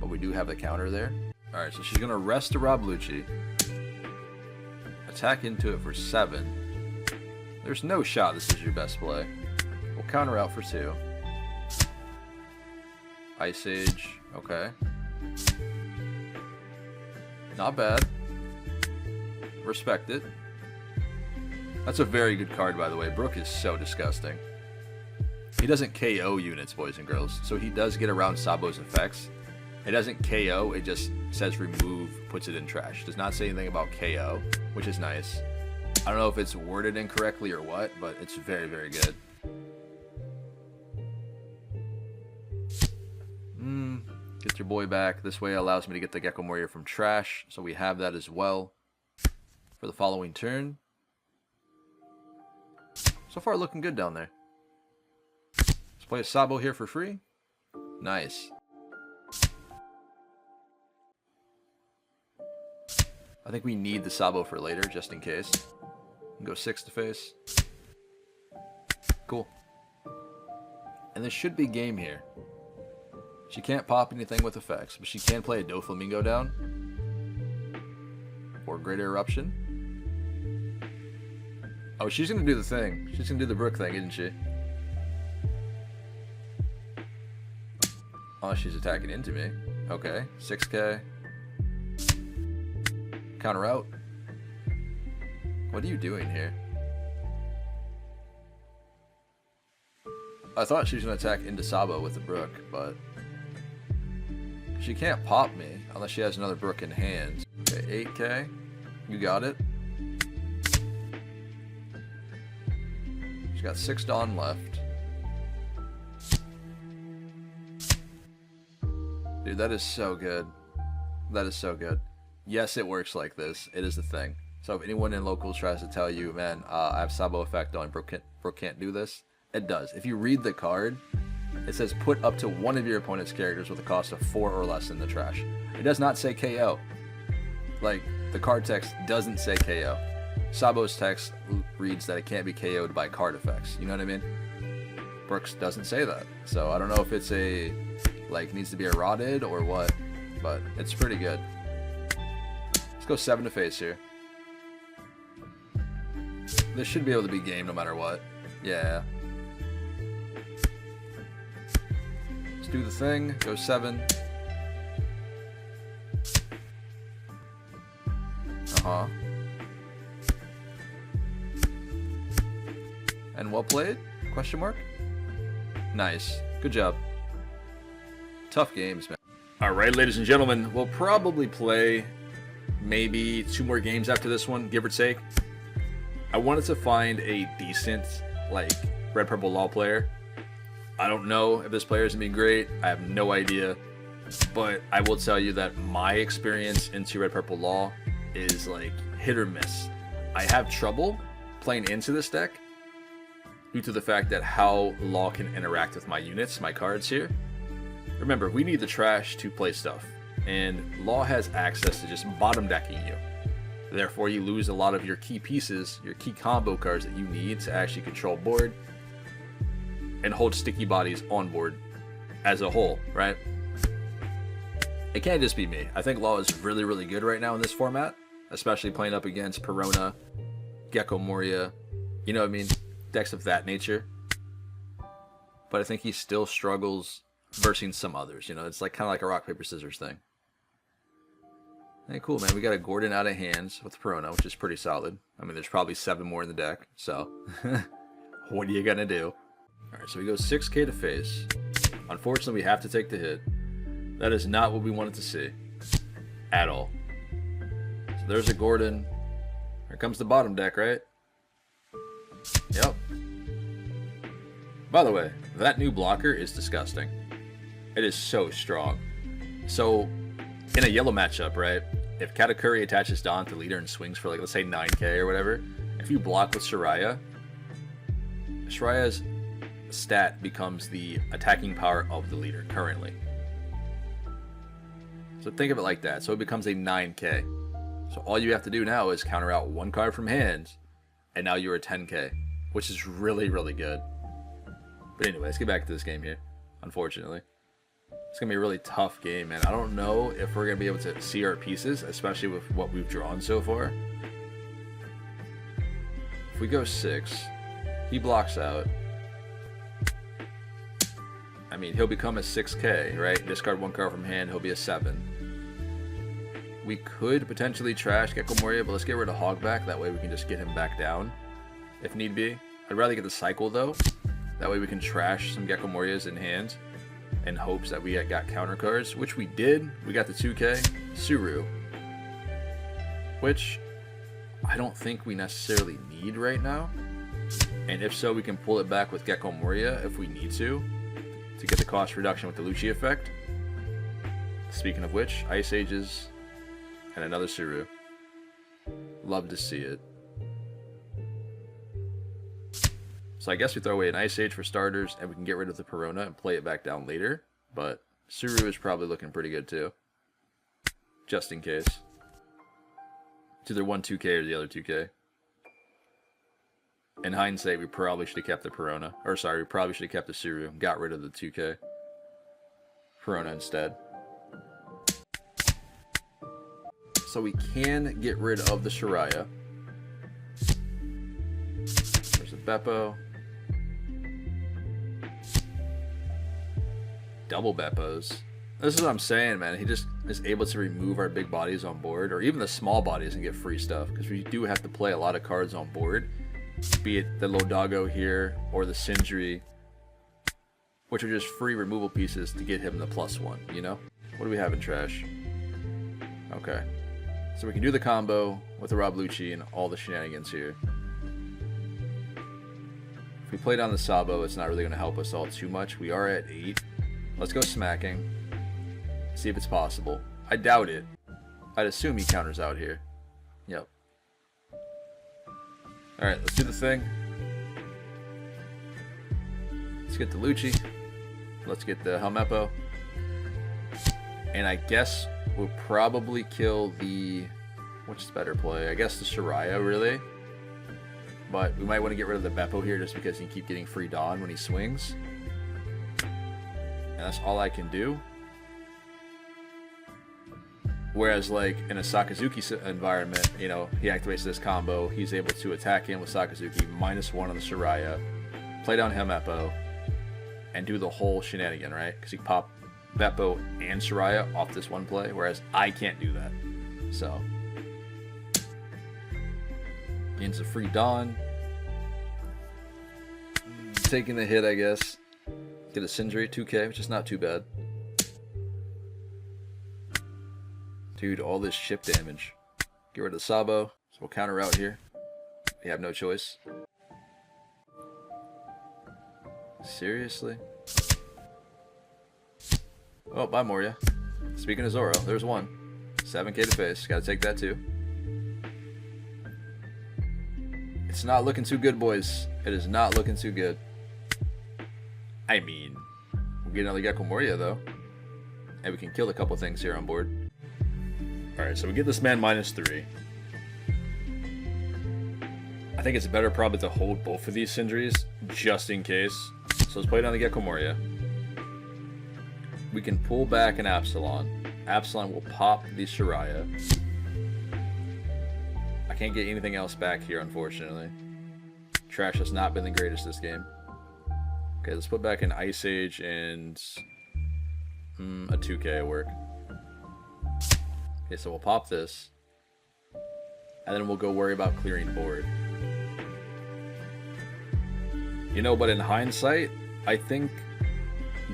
but we do have the counter there. Alright, so she's gonna rest to Rob Lucci, attack into it for 7. There's no shot this is your best play. We'll counter out for 2. Ice Age, okay. Not bad. Respect it. That's a very good card, by the way. Brook is so disgusting. He doesn't KO units, boys and girls, so he does get around Sabo's effects. It doesn't KO, it just says remove, puts it in trash. Does not say anything about KO, which is nice. I don't know if it's worded incorrectly or what, but it's very, very good. Get your boy back. This way allows me to get the Gecko Moria from trash, so we have that as well for the following turn. So far looking good down there. Let's play a Sabo here for free. Nice. I think we need the Sabo for later, just in case. Go 6 to face. Cool. And this should be game here. She can't pop anything with effects, but she can play a Doflamingo down. Or Greater Eruption. Oh, she's gonna do the thing. She's gonna do the Brook thing, isn't she? Oh, she's attacking into me. Okay, 6k. Counter out. What are you doing here? I thought she was gonna attack into Sabo with the Brook, but she can't pop me unless she has another Brook in hand. Okay, 8k. You got it. She's got 6 Dawn left. Dude, that is so good. That is so good. Yes, it works like this. It is the thing. So if anyone in locals tries to tell you, man, I have Sabo effect on, Brook can't do this, it does. If you read the card, it says put up to one of your opponent's characters with a cost of 4 or less in the trash. It does not say KO. Like, the card text doesn't say KO. Sabo's text reads that it can't be KO'd by card effects. You know what I mean? Brooks doesn't say that. So I don't know if it's a, like, needs to be eroded or what, but it's pretty good. Let's go 7 to face here. This should be able to be game no matter what. Yeah. Let's do the thing. Go 7. Uh-huh. And well played? Question mark? Nice. Good job. Tough games, man. Alright, ladies and gentlemen, we'll probably play maybe 2 more games after this one, give or take. I wanted to find a decent, like, Red Purple Law player. I don't know if this player is going to be great. I have no idea. But I will tell you that my experience into Red Purple Law is, like, hit or miss. I have trouble playing into this deck due to the fact that how Law can interact with my units, my cards here. Remember, we need the trash to play stuff. And Law has access to just bottom decking you. Therefore, you lose a lot of your key pieces, your key combo cards that you need to actually control board and hold sticky bodies on board as a whole, right? It can't just be me. I think Law is really, really good right now in this format, especially playing up against Perona, Gecko Moria, you know what I mean? Decks of that nature. But I think he still struggles versus some others, you know? It's like kind of like a rock, paper, scissors thing. Hey, cool, man. We got a Gordon out of hands with Perona, which is pretty solid. I mean, there's probably 7 more in the deck, so what are you gonna do? Alright, so we go 6k to face. Unfortunately, we have to take the hit. That is not what we wanted to see. At all. So there's a Gordon. Here comes the bottom deck, right? Yep. By the way, that new blocker is disgusting. It is so strong. So, in a yellow matchup, right? If Katakuri attaches Dawn to leader and swings for, like, let's say 9k or whatever, if you block with Shiraya, Shiraya's stat becomes the attacking power of the leader currently. So think of it like that. So it becomes a 9k. So all you have to do now is counter out 1 card from hand, and now you're a 10k, which is really, really good. But anyway, let's get back to this game here, unfortunately. It's going to be a really tough game, man. I don't know if we're going to be able to see our pieces, especially with what we've drawn so far. If we go 6, he blocks out. I mean, he'll become a 6k, right? Discard 1 card from hand, he'll be a 7. We could potentially trash Gecko Moria, but let's get rid of Hogback. That way we can just get him back down, if need be. I'd rather get the cycle, though. That way we can trash some Gecko Morias in hand in hopes that we got counter cards, which we did. We got the 2k Suru, which I don't think we necessarily need right now. And if so, we can pull it back with Gecko Moria if we need to get the cost reduction with the Lucci effect. Speaking of which, Ice Ages and another Suru. Love to see it. So I guess we throw away an Ice Age for starters, and we can get rid of the Perona and play it back down later. But Suru is probably looking pretty good too, just in case. It's either one 2k or the other 2k. In hindsight, we probably should have kept the Perona. Or sorry, we probably should have kept the Suru and got rid of the 2k Perona instead. So we can get rid of the Shiraya. There's a Beppo. Double Beppos. This is what I'm saying, man. He just is able to remove our big bodies on board, or even the small bodies, and get free stuff. Because we do have to play a lot of cards on board. Be it the Lodago here, or the Sindri, which are just free removal pieces to get him the +1, you know? What do we have in trash? Okay. So we can do the combo with the Rob Lucci and all the shenanigans here. If we play down the Sabo, it's not really going to help us all too much. We are at 8. Let's go smacking. See if it's possible. I doubt it. I'd assume he counters out here. Yep. Alright, let's do the thing. Let's get the Lucci. Let's get the Helmeppo. And I guess we'll probably kill the... Which is better play? I guess the Shiraya, really. But we might want to get rid of the Beppo here just because he can keep getting free Dawn when he swings. And that's all I can do. Whereas, like, in a Sakazuki environment, you know, he activates this combo, he's able to attack him with Sakazuki, -1 on the Shiraya, play down Helmeppo, and do the whole shenanigan, right? Because he can pop Beppo and Shiraya off this one play, whereas I can't do that. So, gains a free Dawn. Taking the hit, I guess. Get a Sindri, 2k, which is not too bad. Dude, all this ship damage. Get rid of the Sabo, so we'll counter out here. We have no choice. Seriously? Oh, bye Moria. Speaking of Zoro, there's one. 7k to face, gotta take that too. It's not looking too good, boys. It is not looking too good. I mean, we'll get another Gecko Moria though. And we can kill a couple things here on board. Alright, so we get this man -3. I think it's better probably to hold both of these Sindris just in case. So let's play down the Gecko Moria. We can pull back an Absalon. Absalon will pop the Shiraya. I can't get anything else back here, unfortunately. Trash has not been the greatest this game. Okay, let's put back an Ice Age and a 2K at work. Okay, so we'll pop this. And then we'll go worry about clearing board. You know, but in hindsight, I think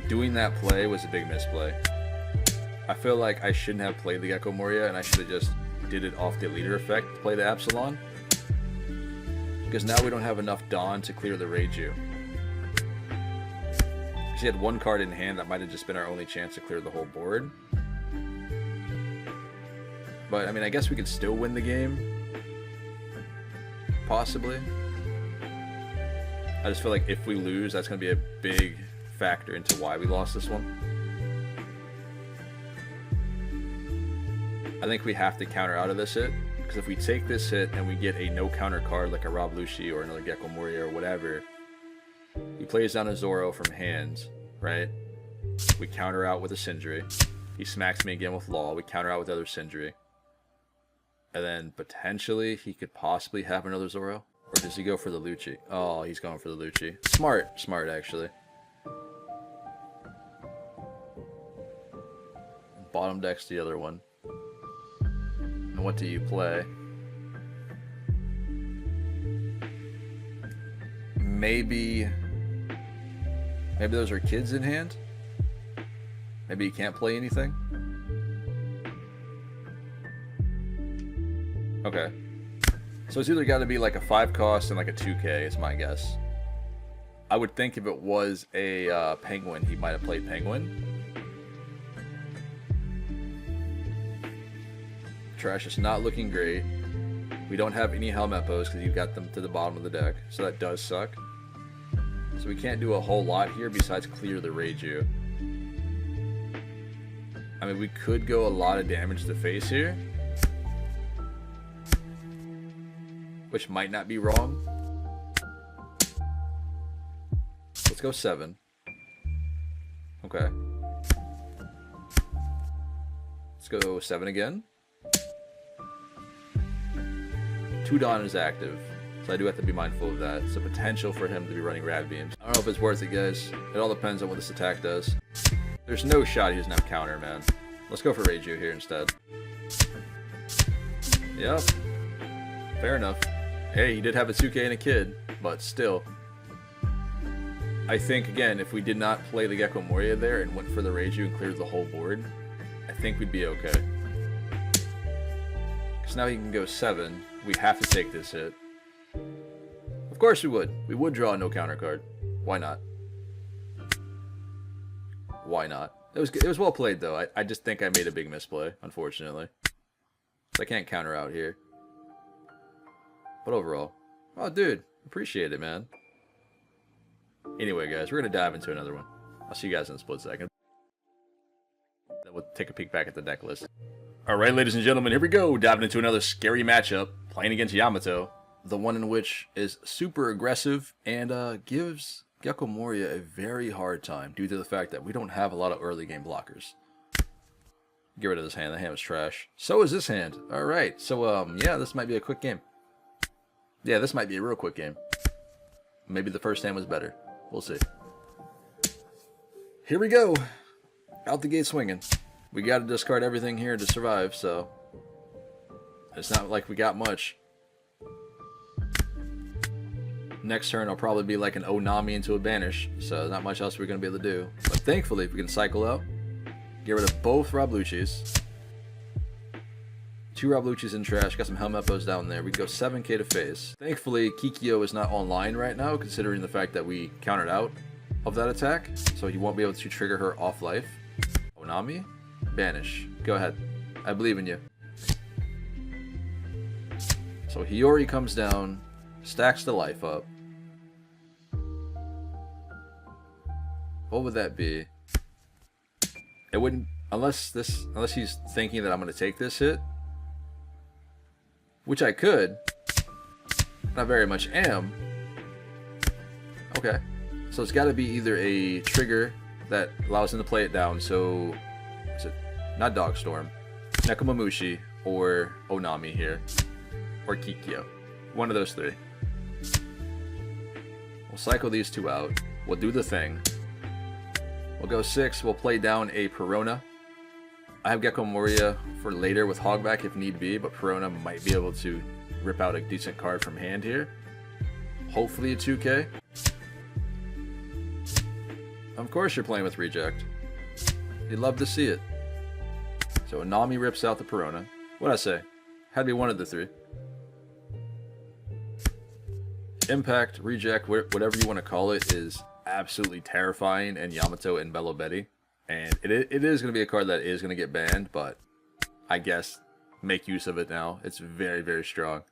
doing that play was a big misplay. I feel like I shouldn't have played the Gecko Moria, and I should have just did it off the leader effect to play the Absalon. Because now we don't have enough Dawn to clear the Reiju. She had one card in hand that might have just been our only chance to clear the whole board. But, I mean, I guess we could still win the game. Possibly. I just feel like if we lose, that's going to be a big factor into why we lost this one. I think we have to counter out of this hit, because if we take this hit and we get a no counter card like a Rob Lucci or another Gecko Moria or whatever, he plays down a Zoro from hand, right? We counter out with a Sindri. He smacks me again with Law. We counter out with the other Sindri. And then potentially he could possibly have another Zoro. Or does he go for the Lucci? Oh, he's going for the Lucci. Smart actually. Bottom deck's the other one. And what do you play? Maybe those are kids in hand? Maybe you can't play anything? Okay. So it's either got to be like a 5 cost and like a 2K, is my guess. I would think if it was a Penguin, he might have played Penguin. Trash is not looking great. We don't have any Helmeppos because you got them to the bottom of the deck, so that does suck. So we can't do a whole lot here besides clear the Reiju. I mean, we could go a lot of damage to face here, which might not be wrong. Let's go 7. Okay. Let's go 7 again. 2 Dawn is active, so I do have to be mindful of that. It's a potential for him to be running Rad Beams. I don't know if it's worth it, guys. It all depends on what this attack does. There's no shot he doesn't have counter, man. Let's go for Reiju here instead. Yep. Fair enough. Hey, he did have a 2K and a kid, but still. I think, again, if we did not play the Gecko Moria there and went for the Reiju and cleared the whole board, I think we'd be okay. Because now he can go 7. We have to take this hit. Of course we would. We would draw a no counter card. Why not? Why not? It was well played, though. I just think I made a big misplay, unfortunately. So I can't counter out here. But overall, oh, dude, appreciate it, man. Anyway, guys, we're going to dive into another one. I'll see you guys in a split second. Then we'll take a peek back at the deck list. Alright, ladies and gentlemen, here we go. Diving into another scary matchup. Playing against Yamato. The one in which is super aggressive and gives Gecko Moria a very hard time due to the fact that we don't have a lot of early game blockers. Get rid of this hand. The hand was trash. So is this hand. Alright, so yeah, this might be a quick game. Yeah, this might be a real quick game. Maybe the first hand was better. We'll see. Here we go. Out the gate swinging. We got to discard everything here to survive, so it's not like we got much. Next turn, I'll probably be like an Onami into a Banish, so not much else we're going to be able to do. But thankfully, if we can cycle out, get rid of both Rob Lucci's. 2 Rob Lucci's in trash, got some Helmeppos down there. We go 7k to face. Thankfully, Kikyo is not online right now, considering the fact that we countered out of that attack, so he won't be able to trigger her off life. Onami? Banish. Go ahead. I believe in you. So Hiyori comes down, stacks the life up. What would that be? It wouldn't, unless he's thinking that I'm going to take this hit, which I could. I very much am. Okay. So it's got to be either a trigger that allows him to play it down. So, is it not Dogstorm, Nekomamushi, or Onami here, or Kikyo. One of those three. We'll cycle these two out. We'll do the thing. We'll go 6. We'll play down a Perona. I have Gecko Moria for later with Hogback if need be, but Perona might be able to rip out a decent card from hand here. Hopefully a 2K. Of course you're playing with Reject. You'd love to see it. So Onami rips out the Perona. What'd I say? Had to be one of the three. Impact, Reject, whatever you want to call it, is absolutely terrifying in Yamato and Bello Betty. And it is going to be a card that is going to get banned, but I guess make use of it now. It's very, very strong.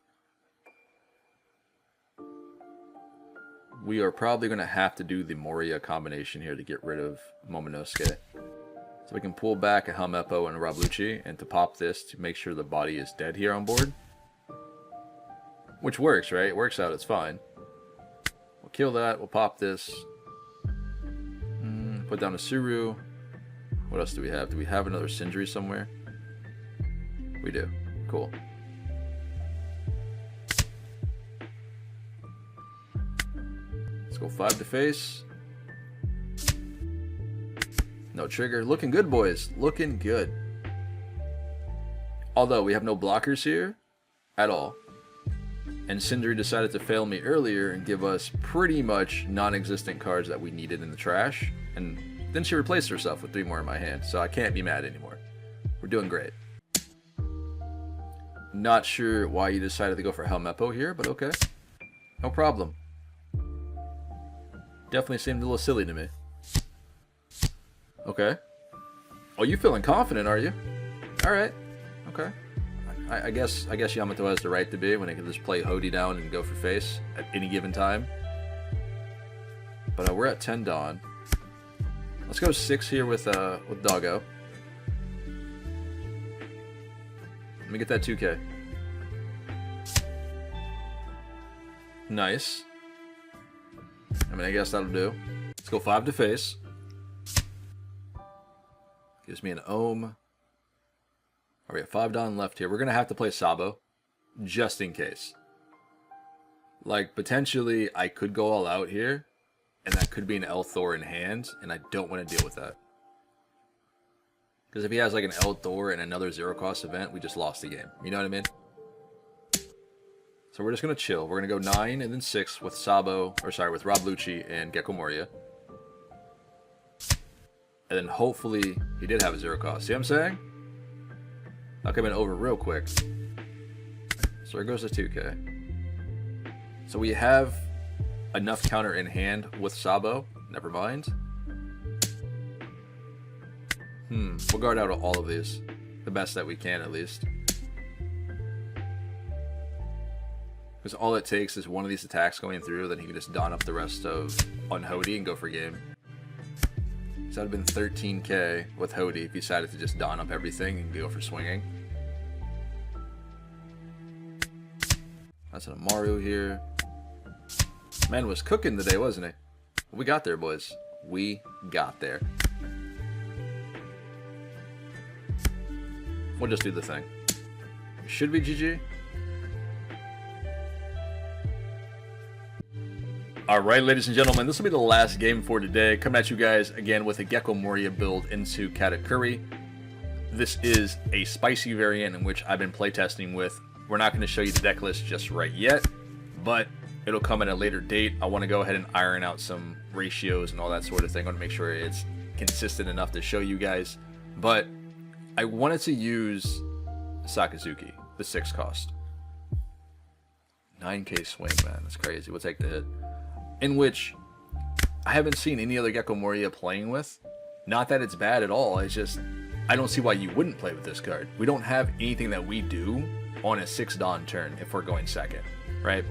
We are probably going to have to do the Moria combination here to get rid of Momonosuke. So we can pull back a Helmeppo and Rabluchi, and to pop this to make sure the body is dead here on board. Which works, right? It works out, it's fine. We'll kill that, we'll pop this. Put down a Suru. What else do we have? Do we have another Sindri somewhere? We do. Cool. Let's go 5 to face. No trigger. Looking good, boys. Looking good. Although we have no blockers here at all. And Sindri decided to fail me earlier and give us pretty much non-existent cards that we needed in the trash. And then she replaced herself with 3 more in my hand, so I can't be mad anymore. We're doing great. Not sure why you decided to go for Helmeppo here, but okay. No problem. Definitely seemed a little silly to me. Okay. Oh, you feeling confident, are you? Alright. Okay. I guess Yamato has the right to be when he can just play Hody down and go for face at any given time. But we're at 10 Dawn. Let's go 6 here with Doggo. Let me get that 2K. Nice. I mean, I guess that'll do. Let's go 5 to face. Gives me an Ohm. All right, 5 Dawn left here. We're going to have to play Sabo, just in case. Like, potentially, I could go all out here, and that could be an L-Thor in hand, and I don't want to deal with that. Because if he has, like, an L-Thor and another zero-cost event, we just lost the game. You know what I mean? So we're just going to chill. We're going to go 9 and then 6 with Sabo, or sorry, with Rabluchi and Gecko Moria. And then hopefully he did have a zero-cost. See what I'm saying? That could have been over real quick. So there goes the 2K. So we have enough counter in hand with Sabo. Never mind. We'll guard out all of these. The best that we can, at least. Because all it takes is one of these attacks going through, then he can just don up the rest of on Hody and go for game. So that would have been 13k with Hody if he decided to just don up everything and go for swinging. That's an Amaru here. Man was cooking today, wasn't he? We got there, boys. We got there. We'll just do the thing. Should be GG. Alright, ladies and gentlemen, this will be the last game for today. Coming at you guys again with a Gecko Moria build into Katakuri. This is a spicy variant in which I've been playtesting with. We're not going to show you the deck list just right yet, but it'll come at a later date. I want to go ahead and iron out some ratios and all that sort of thing. I want to make sure it's consistent enough to show you guys. But I wanted to use Sakazuki, the 6 cost. 9k swing, man. That's crazy. We'll take the hit. In which I haven't seen any other Gecko Moria playing with. Not that it's bad at all, it's just I don't see why you wouldn't play with this card. We don't have anything that we do on a 6 Dawn turn if we're going second, right?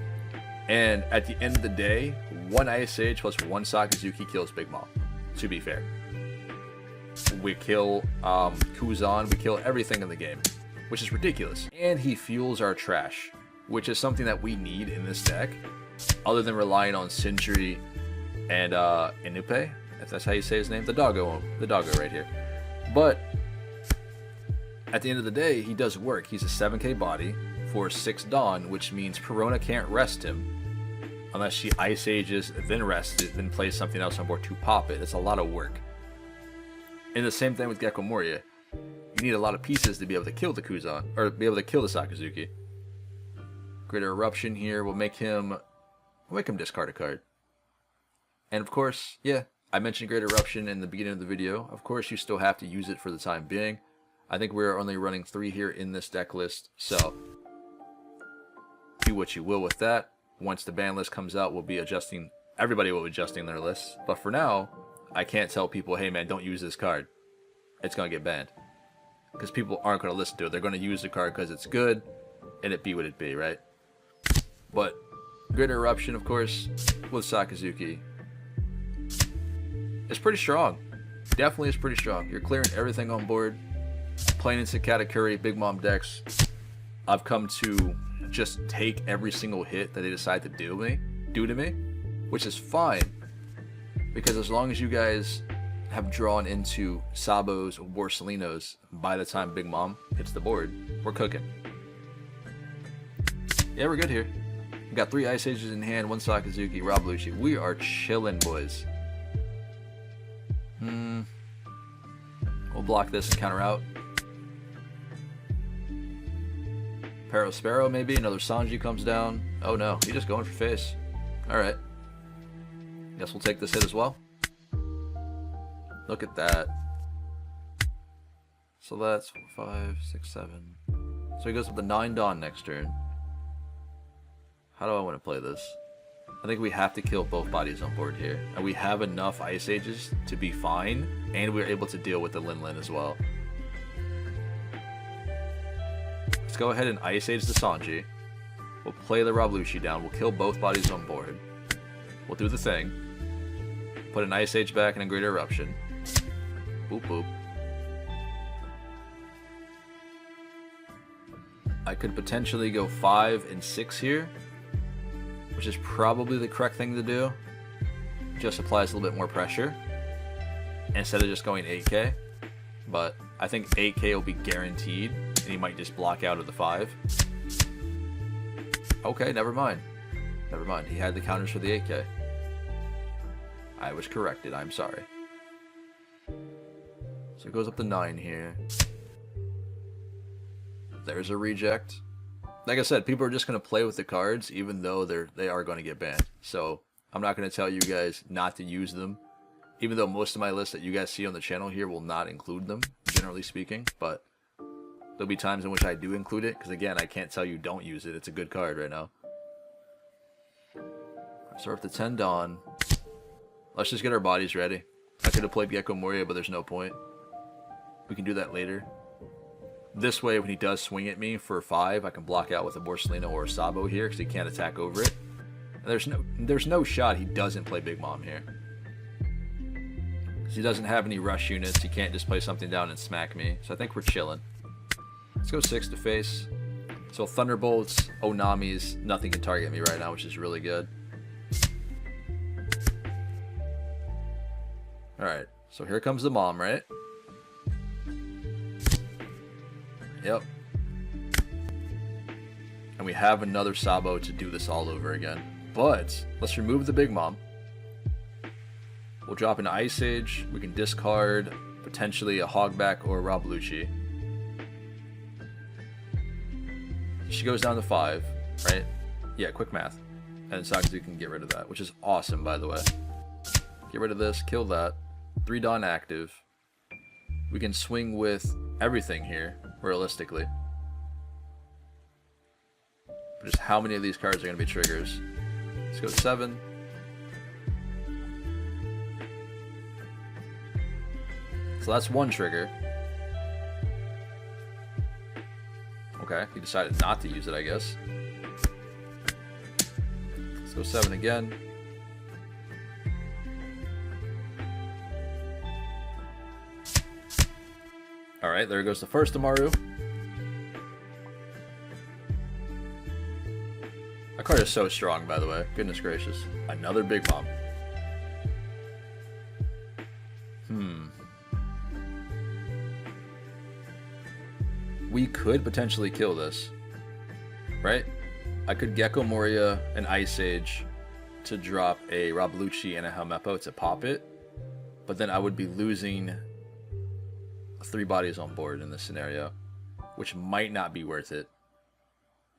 And at the end of the day, 1 Ice Age plus 1 Sakazuki kills Big Mom, to be fair. We kill Kuzan, we kill everything in the game, which is ridiculous. And he fuels our trash. which is something that we need in this deck, other than relying on Sentry and Inupe, if that's how you say his name, the doggo right here. But at the end of the day, he does work. He's a 7k body for 6 Dawn, which means Perona can't rest him unless she Ice Ages, then rests it, then plays something else on board to pop it. It's a lot of work. And the same thing with Gecko Moria. You need a lot of pieces to be able to kill the Kuzan, or be able to kill the Sakazuki. Greater Eruption here will make him discard a card. And of course, yeah, I mentioned Greater Eruption in the beginning of the video. Of course, you still have to use it for the time being. I think we're only running 3 here in this deck list, so do what you will with that. Once the ban list comes out, everybody will be adjusting their lists. But for now, I can't tell people, hey man, don't use this card. It's going to get banned. Because people aren't going to listen to it. They're going to use the card because it's good, and it be what it be, right? But Greater Eruption, of course, with Sakazuki, is pretty strong. Definitely is pretty strong. You're clearing everything on board. Playing into Katakuri, Big Mom decks, I've come to just take every single hit that they decide to do to me, which is fine. Because as long as you guys have drawn into Sabos or Borsalinos by the time Big Mom hits the board, we're cooking. Yeah, we're good here. We got 3 Ice Ages in hand, 1 Sakazuki, Rob Lucci. We are chilling, boys. We'll block this and counter out. Pero Sparrow maybe, another Sanji comes down. Oh no, he's just going for face. Alright. Guess we'll take this hit as well. Look at that. So that's 4, 5, 6, 7. So he goes up to 9 Dawn next turn. How do I want to play this? I think we have to kill both bodies on board here. And we have enough Ice Ages to be fine. And we're able to deal with the Lin as well. Let's go ahead and Ice Age the Sanji. We'll play the Rob Lucci down. We'll kill both bodies on board. We'll do the thing. Put an Ice Age back and a Greater Eruption. Boop boop. I could potentially go 5 and 6 here, which is probably the correct thing to do. Just applies a little bit more pressure instead of just going 8k. But I think 8k will be guaranteed, and he might just block out of the 5. Okay, never mind. Never mind. He had the counters for the 8k. I was corrected. I'm sorry. So it goes up to 9 here. There's a reject. Like I said, people are just going to play with the cards even though they are going to get banned. So I'm not going to tell you guys not to use them. Even though most of my lists that you guys see on the channel here will not include them, generally speaking. But there'll be times in which I do include it. Because again, I can't tell you don't use it. It's a good card right now. So we're up to 10 Dawn. Let's just get our bodies ready. I could have played Gecko Moria, but there's no point. We can do that later. This way, when he does swing at me for 5, I can block out with a Borsalino or a Sabo here because he can't attack over it. And there's no shot he doesn't play Big Mom here. Because he doesn't have any rush units. He can't just play something down and smack me. So I think we're chilling. Let's go 6 to face. So Thunderbolts, Onamis, nothing can target me right now, which is really good. Alright, so here comes the Mom, right? Yep. And we have another Sabo to do this all over again. But let's remove the Big Mom. We'll drop an Ice Age. We can discard potentially a Hogback or a Rob Lucci. She goes down to 5, right? Yeah, quick math. And Sakazuki can get rid of that, which is awesome, by the way. Get rid of this, kill that. 3 Dawn active. We can swing with everything here, realistically. But just how many of these cards are going to be triggers? Let's go 7. So that's 1 trigger. Okay, he decided not to use it, I guess. Let's go 7 again. Alright, there goes the first Amaru. card is so strong, by the way. Goodness gracious. Another Big Mom. We could potentially kill this, right? I could Gecko Moria and Ice Age to drop a Roblucci and a Helmeppo to pop it, but then I would be losing 3 bodies on board in this scenario, which might not be worth it.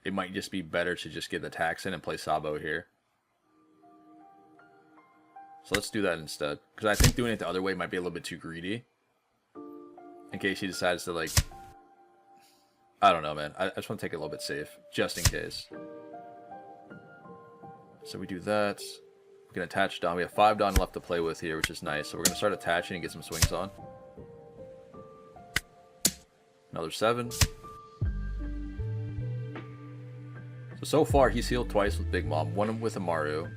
It might just be better to just get the tax in and play Sabo here. So let's do that instead, because I think doing it the other way might be a little bit too greedy. In case he decides to, like, I don't know, man. I just want to take it a little bit safe, just in case. So we do that. We can attach Don. We have 5 Don left to play with here, which is nice. So we're going to start attaching and get some swings on. Another 7. So far, he's healed twice with Big Mom. 1 with Amaru.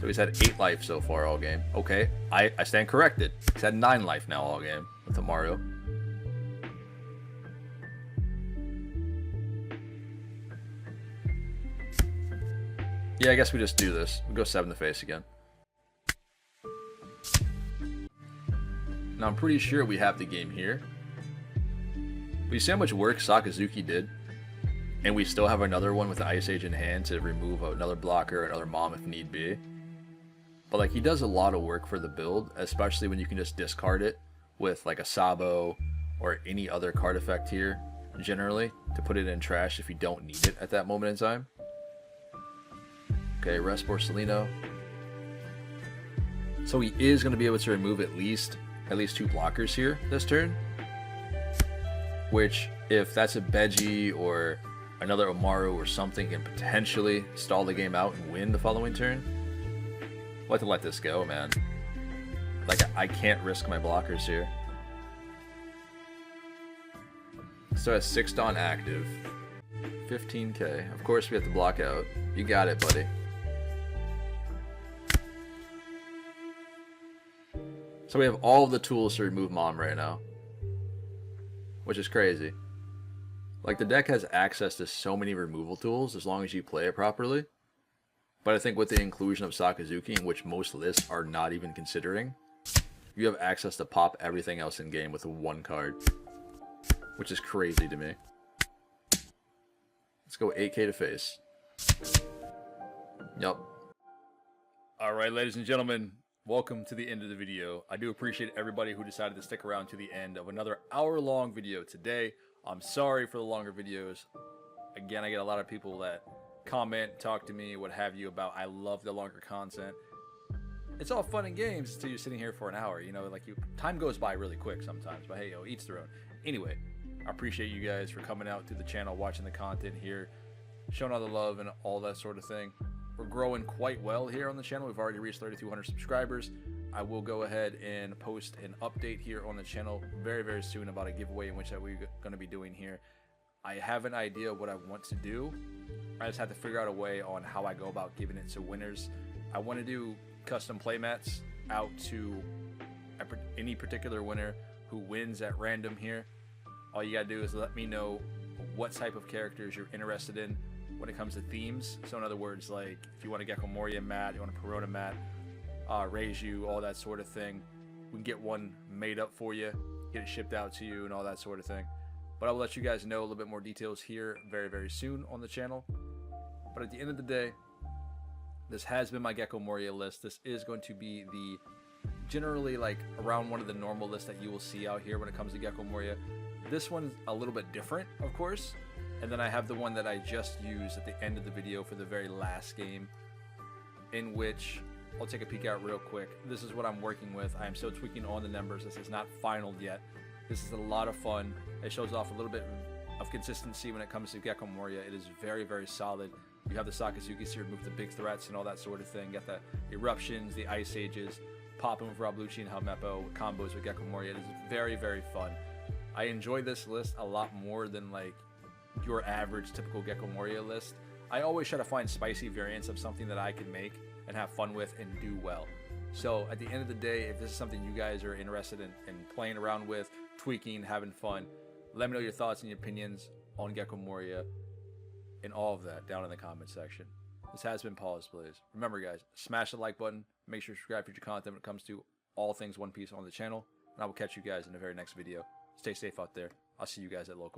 So he's had 8 life so far all game. Okay, I stand corrected. He's had 9 life now all game with Amaru. Yeah, I guess we just do this. We go 7 to face again. Now I'm pretty sure we have the game here. But you see how much work Sakazuki did? And we still have another one with the Ice Age in hand to remove another blocker, another Mom if need be. But like, he does a lot of work for the build, especially when you can just discard it with like a Sabo or any other card effect here, generally, to put it in trash if you don't need it at that moment in time. Okay, rest Borsalino. So he is going to be able to remove at least 2 blockers here this turn. Which, if that's a Beji or another Amaru or something, can potentially stall the game out and win the following turn. I'll have to let this go, man. Like, I can't risk my blockers here. So has 6 Dawn active. 15k. Of course we have to block out. You got it, buddy. So we have all of the tools to remove Mom right now. Which is crazy. Like, the deck has access to so many removal tools as long as you play it properly. But I think with the inclusion of Sakazuki, in which most lists are not even considering, you have access to pop everything else in game with 1 card. Which is crazy to me. Let's go 8k to face. Yup. Alright, ladies and gentlemen, welcome to the end of the video. I do appreciate everybody who decided to stick around to the end of another hour-long video today. I'm sorry for the longer videos. Again, I get a lot of people that comment, talk to me, what have you, about I love the longer content. It's all fun and games until you're sitting here for an hour. You know, like, time goes by really quick sometimes. But hey, each their own. Anyway, I appreciate you guys for coming out to the channel, watching the content here, showing all the love and all that sort of thing. We're growing quite well here on the channel. We've already reached 3,200 subscribers. I will go ahead and post an update here on the channel very, very soon about a giveaway in which we're going to be doing here. I have an idea of what I want to do. I just have to figure out a way on how I go about giving it to winners. I want to do custom playmats out to any particular winner who wins at random here. All you gotta do is let me know what type of characters you're interested in when it comes to themes. So in other words, like, if you want a Gecko Moria mat, you want a Perona mat, Reiju, all that sort of thing, we can get one made up for you, get it shipped out to you and all that sort of thing. But I will let you guys know a little bit more details here very, very soon on the channel. But at the end of the day, this has been my Gecko Moria list. This is going to be the generally like around one of the normal lists that you will see out here when it comes to Gecko Moria. This one's a little bit different, of course. And then I have the one that I just used at the end of the video for the very last game, in which I'll take a peek out real quick. This is what I'm working with. I am still tweaking on the numbers. This is not final yet. This is a lot of fun. It shows off a little bit of consistency when it comes to Gecko Moria. It is very, very solid. You have the Sakazuki to remove the big threats and all that sort of thing. Got the eruptions, the ice ages, popping with Roblucci and Helmeppo, combos with Gecko Moria. It is very, very fun. I enjoy this list a lot more than like your average typical Gecko Moria list. I always try to find spicy variants of something that I can make and have fun with and do well. So at the end of the day, if this is something you guys are interested in playing around with, tweaking, having fun, let me know your thoughts and your opinions on Gecko Moria. and all of that down in the comment section. This has been Pawseplays. Remember, guys, smash the like button. Make sure to subscribe for future content when it comes to all things One Piece on the channel. And I will catch you guys in the very next video. Stay safe out there. I'll see you guys at local.